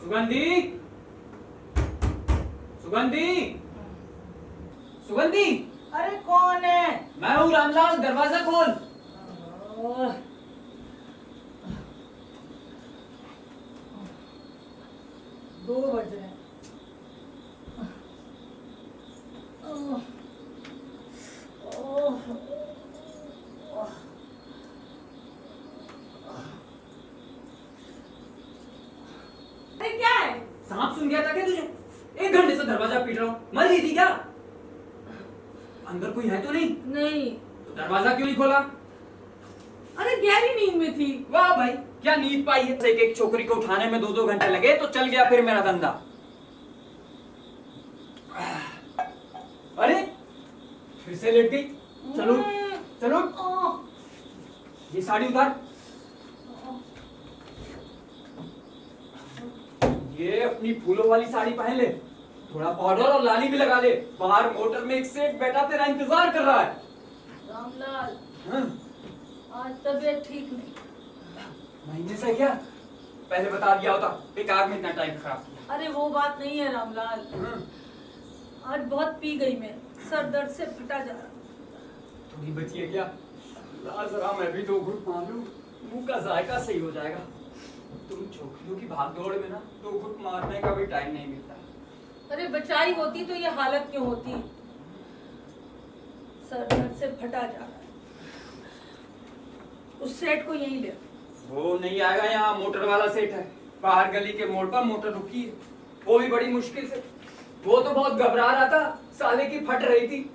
सुगंधी, सुगंधी, सुगंधी।
अरे कौन है?
मैं हूँ रामलाल, दरवाजा खोल।
ओह, 2 बज रहे हैं। ओह, ओह, ओह। अरे क्या है?
सांप सुन गया था क्या तुझे? 1 घंटे से दरवाजा पीट रहा हूँ, मर गई थी क्या? अंदर कोई है तो नहीं?
नहीं।
तो दरवाजा क्यों नहीं खोला?
अरे गहरी नींद में थी।
वाह भाई, क्या नींद पाई है। एक एक छोकरी को उठाने में 2-2 घंटे लगे तो चल गया फिर मेरा धंधा। अरे फिर से लेट गई। चलो चलो, ये साड़ी उतार। ये अपनी फूलों वाली साड़ी पहन ले, थोड़ा पाउडर और लाली भी लगा ले। बाहर मोटर में एक सेठ बैठा तेरा इंतजार कर रहा है।
रामलाल,
हाँ?
आज तबीयत ठीक नहीं।
महीने से क्या? पहले बता दिया होता, बेकार में इतना टाइम खराब किया।
अरे वो बात नहीं है रामलाल,
हाँ?
आज बहुत पी गई मैं, सर दर्द से फटा जा रहा।
थोड़ी बची है क्या? ला जरा मैं भी 2 घूंट मार लूं, मुंह का जायका सही हो जाएगा। तुम छोकरियों की भागदौड़ में ना 2 घूंट मारने का भी टाइम नहीं मिलता।
अरे बचाई होती तो ये हालत क्यों होती? सर दर्द से फटा जा रहा है। उस सेठ को यहीं ले।
वो नहीं आएगा, यहाँ मोटर वाला सेठ है, बाहर गली के मोड़ पर मोटर रुकी है, वो भी बड़ी मुश्किल से। वो तो बहुत घबरा रहा था, साले की फट रही थी।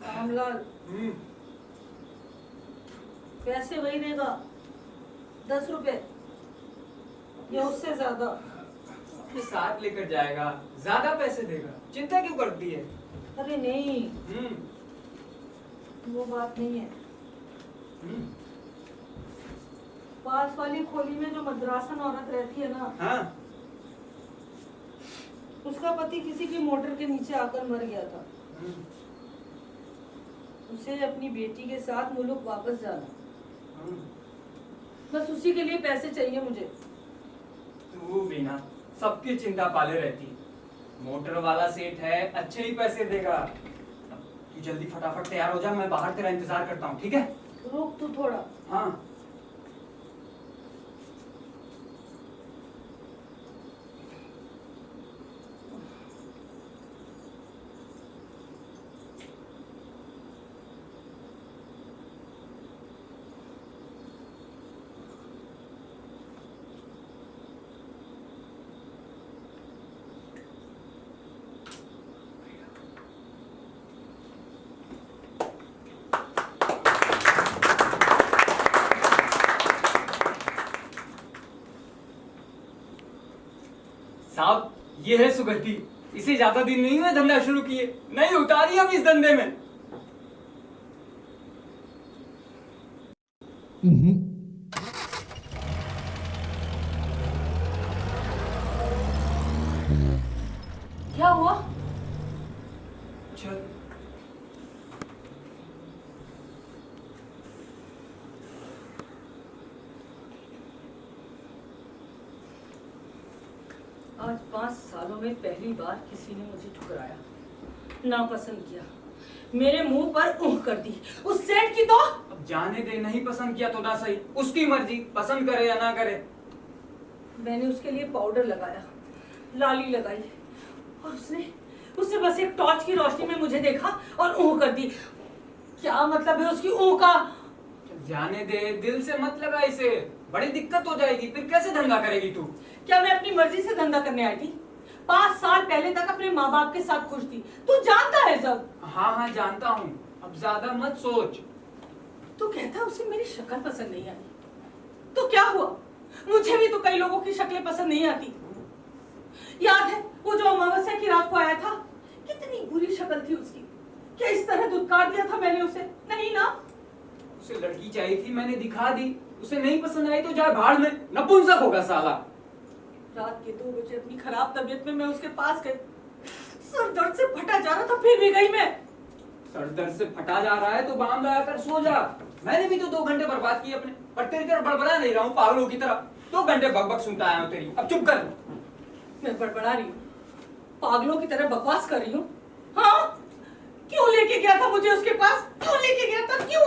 रामलाल पैसे वही देगा, 10 रुपए या उससे ज्यादा।
अपने साथ लेकर जाएगा, ज्यादा पैसे देगा, चिंता क्यों करती है?
अरे नहीं, वो बात नहीं है। पास वाली खोली में जो मद्रासन औरत रहती है ना,
हाँ?
उसका पति किसी की मोटर के नीचे आकर मर गया था। उसे अपनी बेटी के साथ मुल्क वापस जाना, बस उसी के लिए पैसे चाहिए मुझे।
तू बिना सबकी चिंता पाले रहती। मोटर वाला सेठ है, अच्छे ही पैसे देगा। तू जल्दी फटाफट तैयार हो जा, मैं बाहर तेरा इंतजार करता हूँ, ठीक है?
रुक तू थोड़ा।
हाँ। साहब, ये है सुगति। इसे ज्यादा दिन नहीं हुए धंधा शुरू किए, नहीं उतारी हम इस धंधे में।
क्या हुआ?
चल।
आज 5 सालों में पहली बार किसी ने मुझे ठुकराया, नापसंद किया, मेरे मुंह पर ऊह कर दी। उस सेठ की तो
अब जाने दे, नहीं पसंद किया तो ना सही, उसकी मर्जी, पसंद करे या ना करे।
मैंने उसके लिए पाउडर लगाया, लाली लगाई, और उसने बस एक टॉर्च की रोशनी में मुझे देखा और ऊह कर दी। क्या मतलब है उसकी ऊह का?
जाने दे, दिल से मत लगा इसे, बड़ी दिक्कत हो जाएगी, फिर कैसे धंधा करेगी तू?
क्या मैं अपनी मर्जी से धंधा करने आई थी? 5 साल पहले तक अपने माँ बाप के साथ खुश थी, तू जानता है सब।
हाँ हाँ जानता हूँ, अब ज्यादा मत सोच।
तू कहता उसे मेरी शक्ल पसंद नहीं आई, तो क्या हुआ? मुझे भी तो कई लोगों की शक्लें पसंद नहीं आती। याद है वो जो अमावस्या की रात को आया था, कितनी बुरी शक्ल थी उसकी। क्या इस तरह दुत्कार दिया था मैंने उसे? नहीं ना।
उसे लड़की चाहिए थी, मैंने दिखा दी, उसे नहीं पसंद आई तो जाए भाड़ में, नपुंसक होगा साला।
रात के 2 बजे अपनी खराब तबीयत में मैं उसके पास गई, सर दर्द से फटा जा रहा था, फिर भी गई मैं।
सर दर्द से फटा जा रहा है तो बाम लगा कर सो जा। मैंने भी तो 2 घंटे बर्बाद किए अपने, पर तेरी तरह बड़बड़ा नहीं रहा हूँ पागलों की तरह। 2 घंटे बकबक सुनता आया हूँ तेरी, अब चुप कर।
मैं बड़बड़ा रही हूँ, पागलों की तरह बकवास कर रही हूँ? हाँ, क्यों लेके गया था मुझे उसके पास? क्यों लेके गया था? क्यों?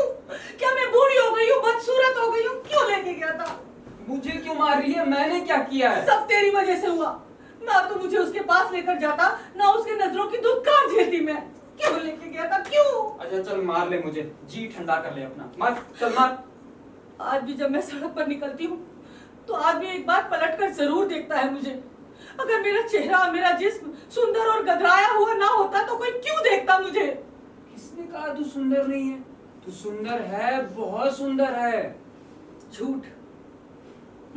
क्या मैं बूढ़ी हो गई हूँ, बदसूरत हो गई हूँ? क्यों लेके गया था?
मुझे क्यों मार रही है? मैंने क्या किया है?
सब तेरी वजह से हुआ। ना तो मुझे उसके पास लेकर जाता, ना उसके नजरों की दुत्कार झेलती मैं। क्यों लेके गया था? क्यों?
अच्छा चल मार ले मुझे, जी ठंडा कर ले अपना, मार, चल मार।
आज भी जब मैं सड़क पर निकलती हूँ तो आदमी एक बार पलट कर जरूर देखता है मुझे। अगर मेरा चेहरा, मेरा जिस्म सुंदर और गदराया हुआ ना होता तो कोई क्यों देखता मुझे?
किसने कहा तू सुंदर नहीं है? तू सुंदर है, बहुत सुंदर है।
झूठ।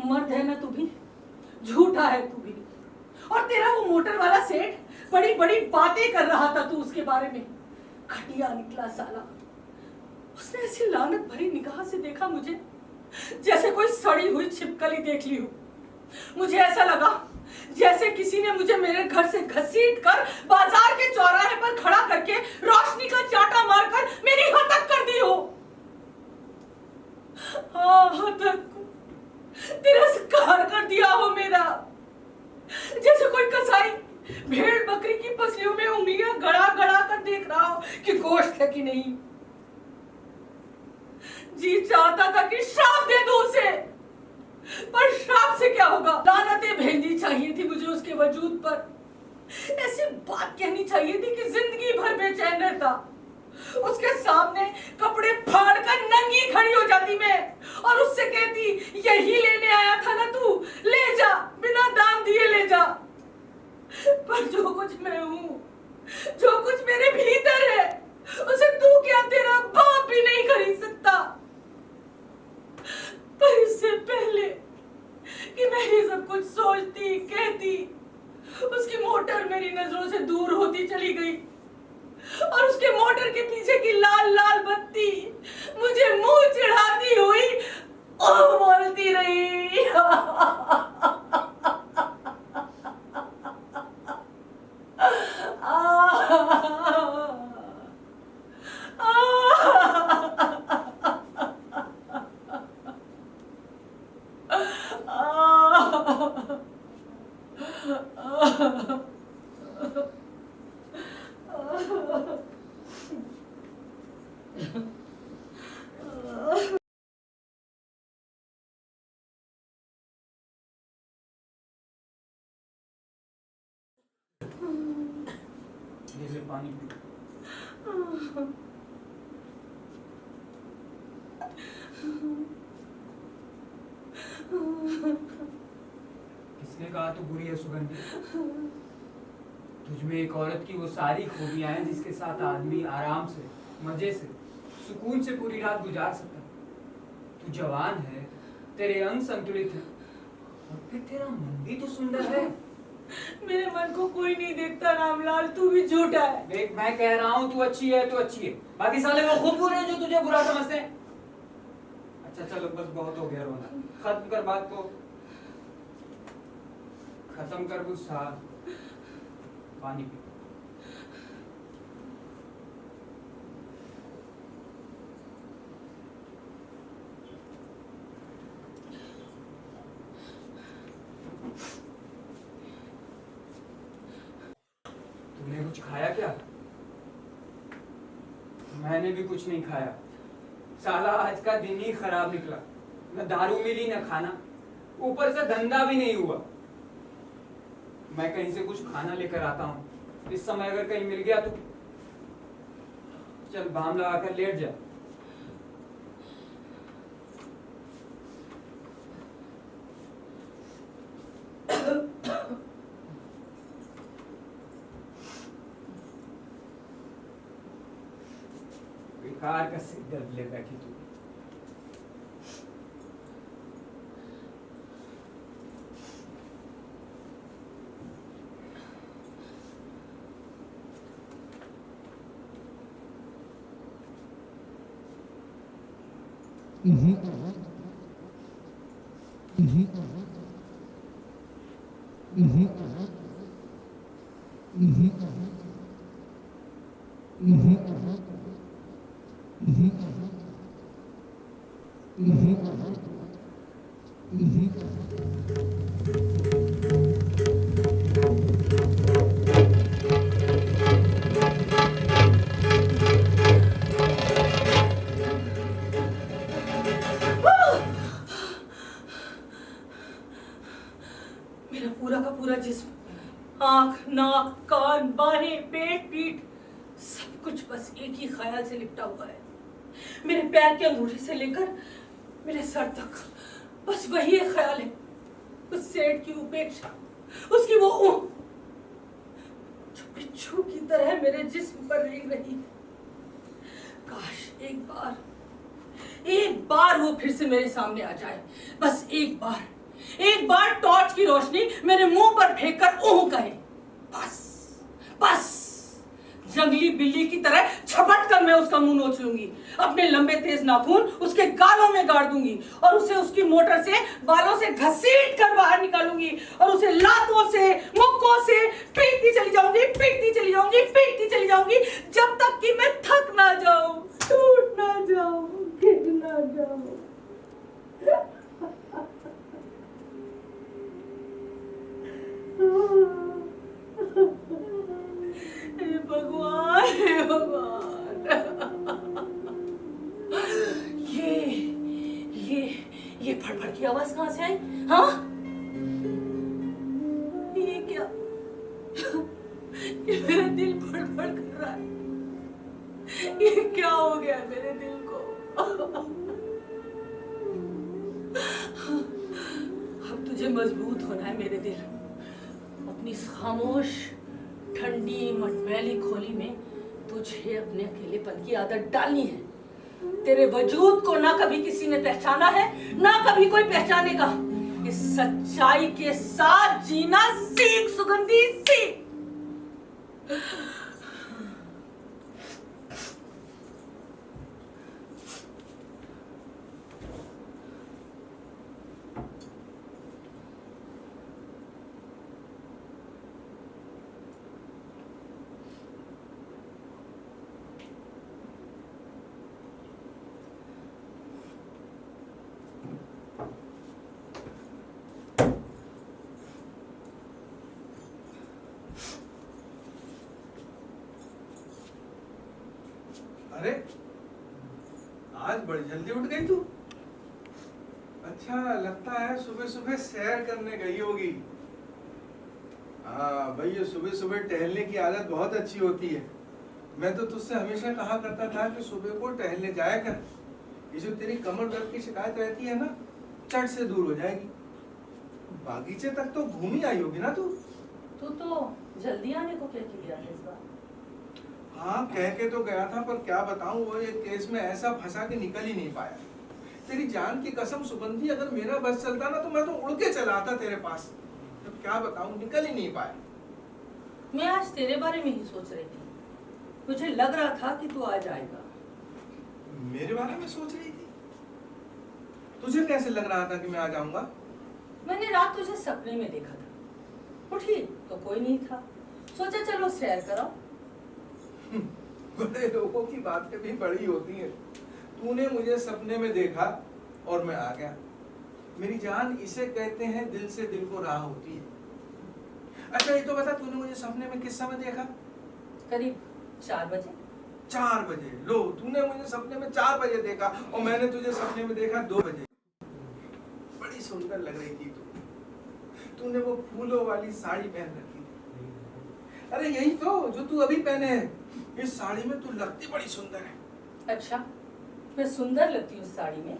मर्द है ना तू भी, झूठा है तू भी। और तेरा वो मोटर वाला सेठ बड़ी बड़ी बातें कर रहा था तू उसके बारे में। घटिया निकला साला। उसने ऐसी लानत भरी निगाह से देखा मुझे, जैसे कोई सड़ी हुई छिपकली देख ली हो। मुझे ऐसा लगा जैसे किसी ने मुझे मेरे घर से घसीट कर बाजार के चौराहे पर खड़ा करके रोशनी का चाटा मारकर मेरी हतक कर दी हो। हाँ, हतक, तिरस्कार कर दिया हो मेरा। जैसे कोई कसाई भेड़ बकरी की पसलियों में उंगलियां गड़ा गड़ा कर देख रहा हो कि गोश्त है कि नहीं। जी चाहता था कि श्राप दे दो उसे, पर श्राप से क्या होगा। लानतें भेजनी चाहिए थी मुझे उसके वजूद पर। ऐसी बात कहनी चाहिए थी कि जिंदगी भर बेचैन रहता। उसके सामने कपड़े फाड़ कर नंगी खड़ी हो जाती मैं और उससे कहती, यही लेने आया था ना तू, ले जा, बिना दाम दिए ले जा। पर जो कुछ मैं हूं, जो कुछ मेरे भीतर है, उसे तू क्या तेरा बाप भी नहीं खरीद सकता। पर इससे पहले कि मैं ये सब कुछ सोचती कहती, उसकी मोटर मेरी नजरों से दूर होती चली गई और उसके मोटर के पीछे की लाल लाल बत्ती मुझे मुंह चिढ़ाती हुई और बोलती रही।
ये ले पानी पी। किसने कहा तू बुरी है सुगंधी? तुझ में एक औरत की वो सारी खूबियां हैं जिसके साथ आदमी आराम से, मजे से, सुकून से पूरी रात गुजार सकता है। तू जवान है, तेरे अंग संतुलित है और फिर तेरा मन भी तो सुंदर है।
मेरे मन को कोई नहीं देखता रामलाल, तू भी झूठा है।
देख, मैं कह रहा हूँ तू अच्छी है तो अच्छी है, बाकी साले वो खुद बुरे हैं जो तुझे बुरा समझते हैं। अच्छा चलो बस बहुत हो गया रोना, खत्म कर बात को, खत्म कर गुस्सा, पानी पी। तूने कुछ खाया क्या? मैंने भी कुछ नहीं खाया। साला आज का दिन ही खराब निकला, न दारू मिली न खाना, ऊपर से धंधा भी नहीं हुआ। मैं कहीं से कुछ खाना लेकर आता हूँ, इस समय अगर कहीं मिल गया तो चल बाम लगाकर लेट जा। बेकार का सिर दर्द ले बैठी तू।
मेरा पूरा का पूरा जिस्म, आंख, नाक, कान, बाहें, पेट, पीठ, सब कुछ बस एक ही ख्याल से लिपटा हुआ है। मेरे पैर के अंगूठे से लेकर मेरे सर तक बस वही एक ख्याल है, उस सेठ की उपेक्षा, उसकी वो ऊँट जो बिच्छू की तरह मेरे जिस्म पर रेंग रही है। काश एक बार वो फिर से मेरे सामने आ जाए, बस एक बार टॉर्च की रोशनी मेरे मुंह पर फेंक कर ओह कहे, बस जंगली बिल्ली की तरह झपट कर मैं उसका मुंह नोच लूंगी, अपने लंबे तेज नाखून उसके गालों में गाड़ दूंगी और उसे उसकी मोटर से बालों से घसीट कर बाहर निकालूंगी और उसे लातों से, मुक्कों से पीटती चली जाऊंगी जब तक कि मैं थक ना जाऊं, टूट ना जाऊं, गिर ना जाऊं। हे भगवान, की आवाज कहाँ से आई? हाँ, ये क्या? ये मेरा दिल फड़फड़ कर रहा है। ये क्या हो गया मेरे दिल को? अब तुझे मजबूत होना है मेरे दिल। अपनी इस खामोश ठंडी मटमैली खोली में तुझे अपने अकेलेपन की आदत डालनी है। तेरे वजूद को ना कभी किसी ने पहचाना है, ना कभी कोई पहचानेगा। इस सच्चाई के साथ जीना सीख सुगंधी, सीख।
अरे आज बड़ी जल्दी उठ गई तू। अच्छा, लगता है सुबह सुबह सैर करने गई होगी। हाँ भाई, ये सुबह सुबह टहलने की आदत बहुत अच्छी होती है। मैं तो तुझसे हमेशा कहा करता था कि सुबह को टहलने जाया कर। ये जो तेरी कमर दर्द की शिकायत रहती है ना, चट से दूर हो जाएगी। बागीचे तक तो घूम ही आई होगी ना तू?
तू तो जल्दी आने को कह के गया है इस बार।
हाँ, कह के तो गया था, पर क्या बताऊं, वो एक केस में ऐसा फंसा के निकल ही नहीं पाया। तेरी जान की कसम सुगंधी, अगर मेरा बस चलता ना तो मैं तो उड़ के चला आता तेरे पास। तो क्या बताऊं, निकल ही नहीं पाया।
मैं आज तेरे बारे में ही सोच रही थी। मुझे लग रहा था कि तू आ जाएगा।
मेरे बारे में सोच रही थी? तुझे कैसे लग रहा था कि मैं आ जाऊंगा?
मैंने रात तुझे सपने में देखा था। उठी तो कोई नहीं था, सोचा चलो सैर करो।
बड़े लोगों की बातें भी बड़ी होती हैं। तूने मुझे सपने में देखा और मैं आ गया। मेरी जान, इसे कहते हैं दिल से दिल को राह होती है। अच्छा ये तो बता, तूने मुझे सपने में किस समय देखा?
करीब 4 बजे।
4 बजे? लो, तूने मुझे सपने में 4 बजे देखा और मैंने तुझे सपने में देखा 2 बजे। बड़ी सुंदर लग रही थी तू। तूने वो फूलों वाली साड़ी पहन रखी थी। अरे यही तो जो तू अभी पहने है। इस साड़ी में तू लगती बड़ी सुंदर है।
अच्छा, मैं सुंदर लगती हूँ इस साड़ी में?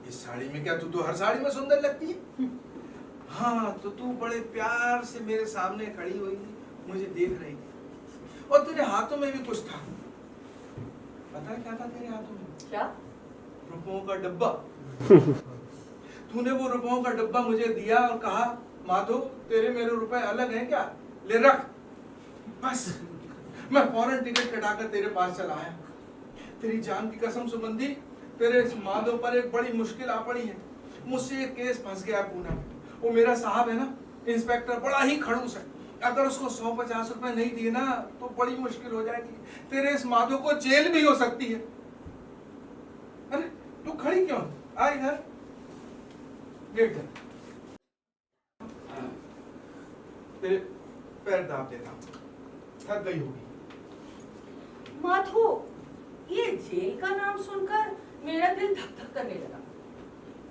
इस साड़ी में क्या? तू तो हर साड़ी में सुंदर लगती है। हाँ, तो तू बड़े प्यार से मेरे सामने खड़ी हुई थी, मुझे देख रही थी, और तेरे हाथों में भी कुछ था। पता है क्या था तेरे हाथों में?
क्या?
रुपयों का डब्बा। तूने वो रुपयों का डब्बा मुझे दिया और कहा, माधो तेरे मेरे रुपए अलग हैं क्या, ले रख। बस मैं फौरन टिकट कटाकर तेरे पास चला आया। तेरी जान की कसम सुगंधी, तेरे इस माधव पर एक बड़ी मुश्किल आ पड़ी है। मुझसे एक केस फंस गया पूना में। वो मेरा साहब है ना, इंस्पेक्टर, बड़ा ही खड़ूस है। अगर उसको 150 रुपए नहीं दिए ना तो बड़ी मुश्किल हो जाएगी। तेरे इस माधव को जेल भी हो सकती है। अरे तू खड़ी क्यों? आ इधर, लेट जा। तेरे पैर दाब देता हूं, थक गई होगी।
माधो, ये जेल का नाम सुनकर मेरा दिल धक धक करने लगा।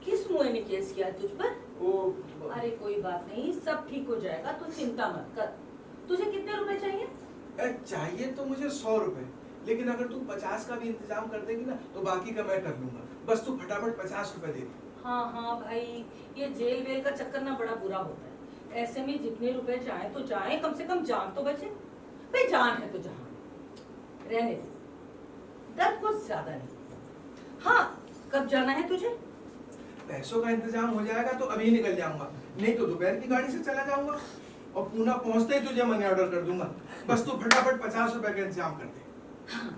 किस मुए ने केस किया तुझ पर? अरे कोई बात नहीं, सब ठीक हो जाएगा, तू चिंता मत कर। तुझे कितने रुपए चाहिए?
चाहिए तो मुझे 100 रुपए, लेकिन अगर तू 50 का भी इंतजाम कर देगी ना तो बाकी का मैं कर लूंगा। बस तू फटाफट 50 रुपए दे दे।
हाँ हाँ भाई, ये जेल वेल का चक्कर ना बड़ा बुरा होता है। ऐसे में जितने रुपए जाए तो जाए, कम से कम जान तो बचे। भाई जान है तो जहां रहने दे, दर्द कुछ ज्यादा नहीं। हाँ, कब जाना है तुझे?
पैसों का इंतजाम हो जाएगा तो अभी निकल जाऊंगा, नहीं तो दोपहर की गाड़ी से चला जाऊंगा और पूना पहुंचते ही तुझे मनी ऑर्डर कर दूंगा। बस तू फटाफट 50 रुपए का इंतजाम कर दे।
हाँ।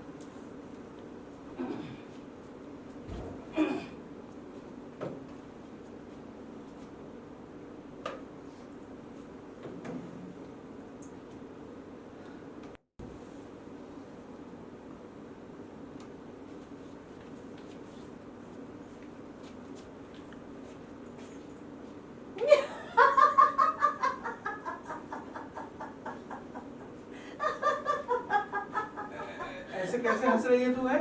ऐसे कैसे हंस रही है तू? है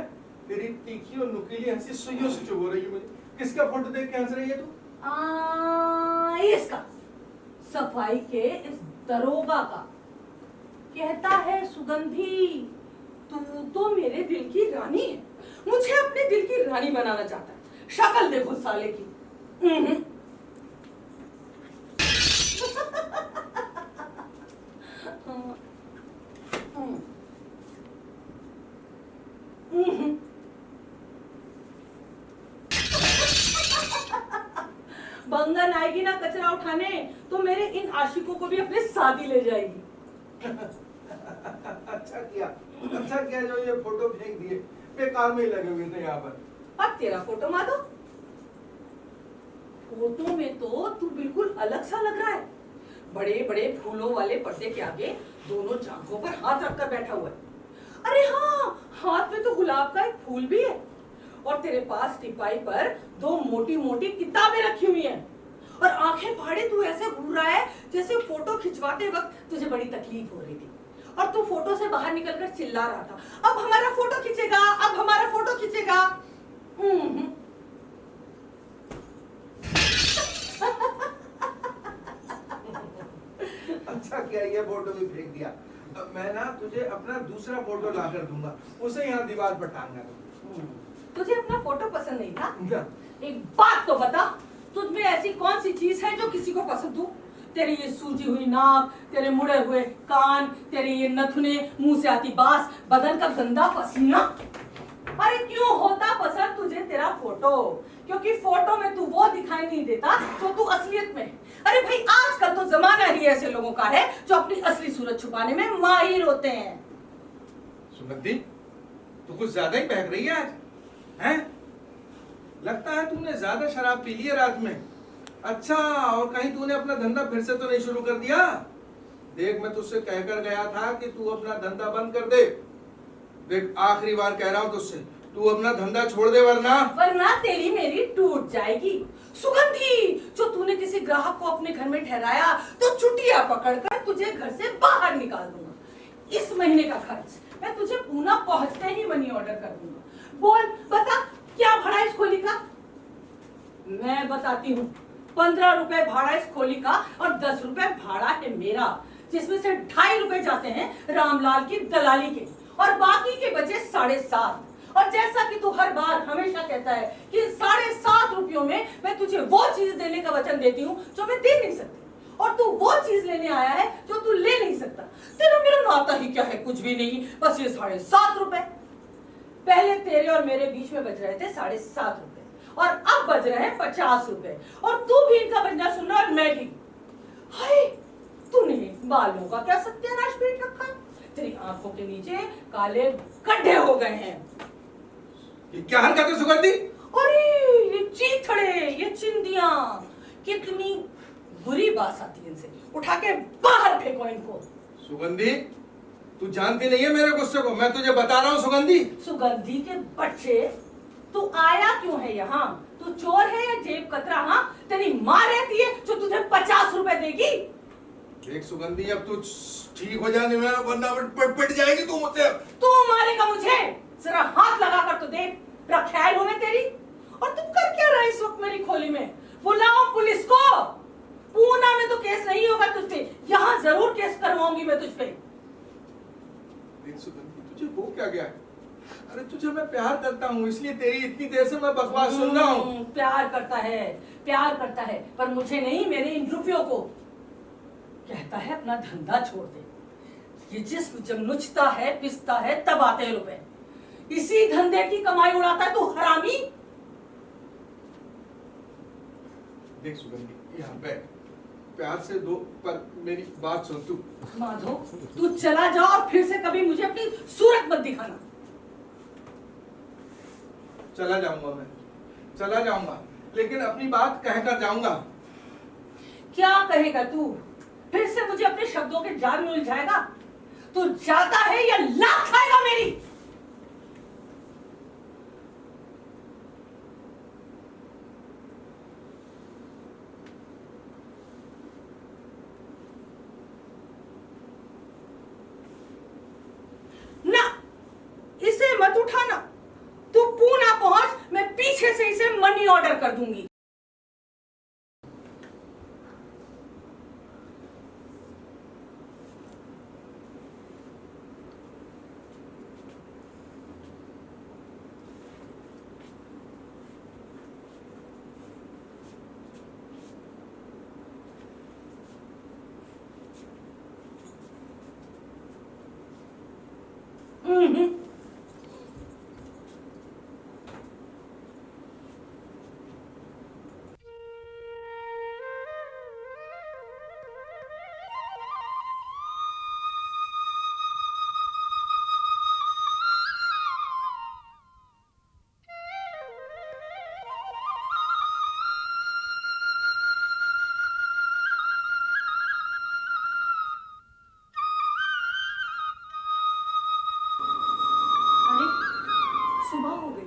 तेरी तीखी और नुकीली हंसी सुइयों से चुभ रही है मुझे। किसका फोटो देख के हंस रही है तू?
इसका सफाई के इस दरोगा का। कहता है सुगंधी तू तो मेरे दिल की रानी है, मुझे अपने दिल की रानी बनाना चाहता है। शक्ल देखो साले की। बंगन आएगी ना कचरा उठाने तो मेरे इन आशिकों को भी अपने साथ ही ले जाएगी।
अच्छा किया जो ये फोटो फेंक दिए, बेकार में ही लगे हुए थे यहाँ पर।
अब तेरा फोटो माधो, फोटो में तो तू बिल्कुल अलग सा लग रहा है। बड़े बड़े फूलों वाले पर्दे के आगे दोनों जांघों पर हाथ रखकर बैठा हुआ है। अरे हाँ, हाथ में तो गुलाब का एक फूल भी है और तेरे पास टिपाई पर दो मोटी मोटी किताबें रखी हुई हैं और आंखें फाड़े तू ऐसे घूर रहा है जैसे फोटो खिंचवाते वक्त तुझे बड़ी तकलीफ हो रही थी और तू फोटो से बाहर निकलकर चिल्ला रहा था, अब हमारा फोटो खींचेगा, अब हमारा फोटो खींचेगा।
अच्छा किया ये फोटो भी फेंक दिया। अब मैं ना तुझे अपना दूसरा फोटो ला कर दूंगा, उसे यहाँ दीवार पर टांगना।
तुझे अपना फोटो पसंद नहीं था?
क्या?
एक बात तो बता, तुझ में ऐसी कौन सी चीज है जो किसी को पसंद हो? तेरी ये सूजी हुई नाक, तेरे मुड़े हुए कान, तेरे ये नथुने, मुंह से आती बास, बदन का गंदा पसीना। अरे क्यों होता पसंद तुझे तेरा फोटो? क्योंकि फोटो में तू वो दिखाई नहीं देता जो तू असलियत में। अरे भाई आजकल तो जमाना ही ऐसे लोगों का है जो अपनी असली सूरत छुपाने में माहिर होते हैं।
सुगंधी, तू कुछ ज्यादा ही बहक रही है आज, हैं? लगता है तूने ज्यादा शराब पी ली है रात में। अच्छा, और कहीं तूने अपना धंधा फिर से तो नहीं शुरू कर दिया? देख, मैं तुझसे कहकर गया था कि तू अपना धंधा बंद कर दे। देख, आखिरी बार कह रहा हूं तुझसे, तू अपना धंधा छोड़ दे वरना
तेरी मेरी टूट जाएगी। सुगंधी, जो तूने किसी ग्राहक को अपने घर में ठहराया तो चुटिया पकड़कर तुझे घर से बाहर निकाल दूंगा। इस महीने का खर्च मैं तुझे पूना पहुंचते ही मनी ऑर्डर कर दूंगा। बोल बता, क्या भाड़ा इस खोली का? मैं बताती हूँ, 15 रुपए भाड़ा इस खोली का और 10 रुपए भाड़ा है मेरा, जिसमें से 2.5 रुपए जाते हैं रामलाल की दलाली के और बाकी के बचे 7.5। और जैसा कि तू हर बार हमेशा कहता है कि 7.5 रुपयों में मैं तुझे वो चीज देने का वचन देती हूँ जो मैं दे नहीं सकती, और तू वो चीज लेने आया है जो तू ले नहीं सकता। तेरा मेरा नाता ही क्या है? कुछ भी नहीं, बस ये 7.5 रुपए। पहले तेरे और मेरे बीच में बज रहे थे 7.5 रुपए और अब बज रहे हैं 50 रुपए, और तू भी इनका बजना सुन रहा और मैं भी। हाय, तूने बालों का क्या सत्यानाश पेट रखा है? तेरी आंखों के नीचे काले गड्ढे हो गए हैं।
ये क्या हरकत है सुगंधी?
अरे ये चीथड़े, ये चिंदियां, कितनी बुरी बात आती है इनसे। उठा के बाहर फेंको इनको।
सुगंधी, तू जानती नहीं है मेरे गुस्से को, मैं तुझे बता रहा हूँ सुगंधी।
सुगंधी के बच्चे, तू आया क्यों है यहाँ? तू चोर है या जेब कतरा? हाँ, तेरी माँ रहती है जो तुझे 50 रुपए देगी।
देख सुगंधी, अब तू ठीक हो जाने में, वरना पिट जाएगी तू मुझसे।
तू मारेगा मुझे? जरा हाथ लगा कर तो देख, रखैल हूं मैं तेरी। और तुम कर क्या रहे इस वक्त मेरी खोली में? बुलाओ पुलिस को। पूना में तो केस नहीं होगा तुझ पे, यहाँ जरूर केस करवाऊंगी मैं तुझ पे।
देख सुगंधी, तुझे हो क्या गया? अरे तुझे मैं प्यार करता हूँ, इसलिए तेरी इतनी देर से मैं बकवास सुन रहा हूँ।
प्यार करता है, पर मुझे नहीं, मेरे इन रुपयों को। कहता है अपना धंधा छोड़ दे। ये जिस्म जब नुचता है, पिसता है, तब आते हैं रुपए। इसी धंधे की कमाई उड़ाता है तू हरामी।
देख सुगंधी, यहाँ पे प्यार से दो, पर मेरी बात सुन तू।
माधो, तू चला जा और फिर से कभी मुझे अपनी सूरत मत दिखाना।
चला जाऊंगा मैं, चला जाऊंगा, लेकिन अपनी बात कहकर जाऊंगा।
क्या कहेगा तू? फिर से मुझे अपने शब्दों के जाल में उलझाएगा? तू जाता है या लात खाएगा मेरी? ना, इसे मत उठाना। तू पूना पहुंच, मैं पीछे से इसे मनी ऑर्डर कर दूंगी। अरे सुबह हो गई,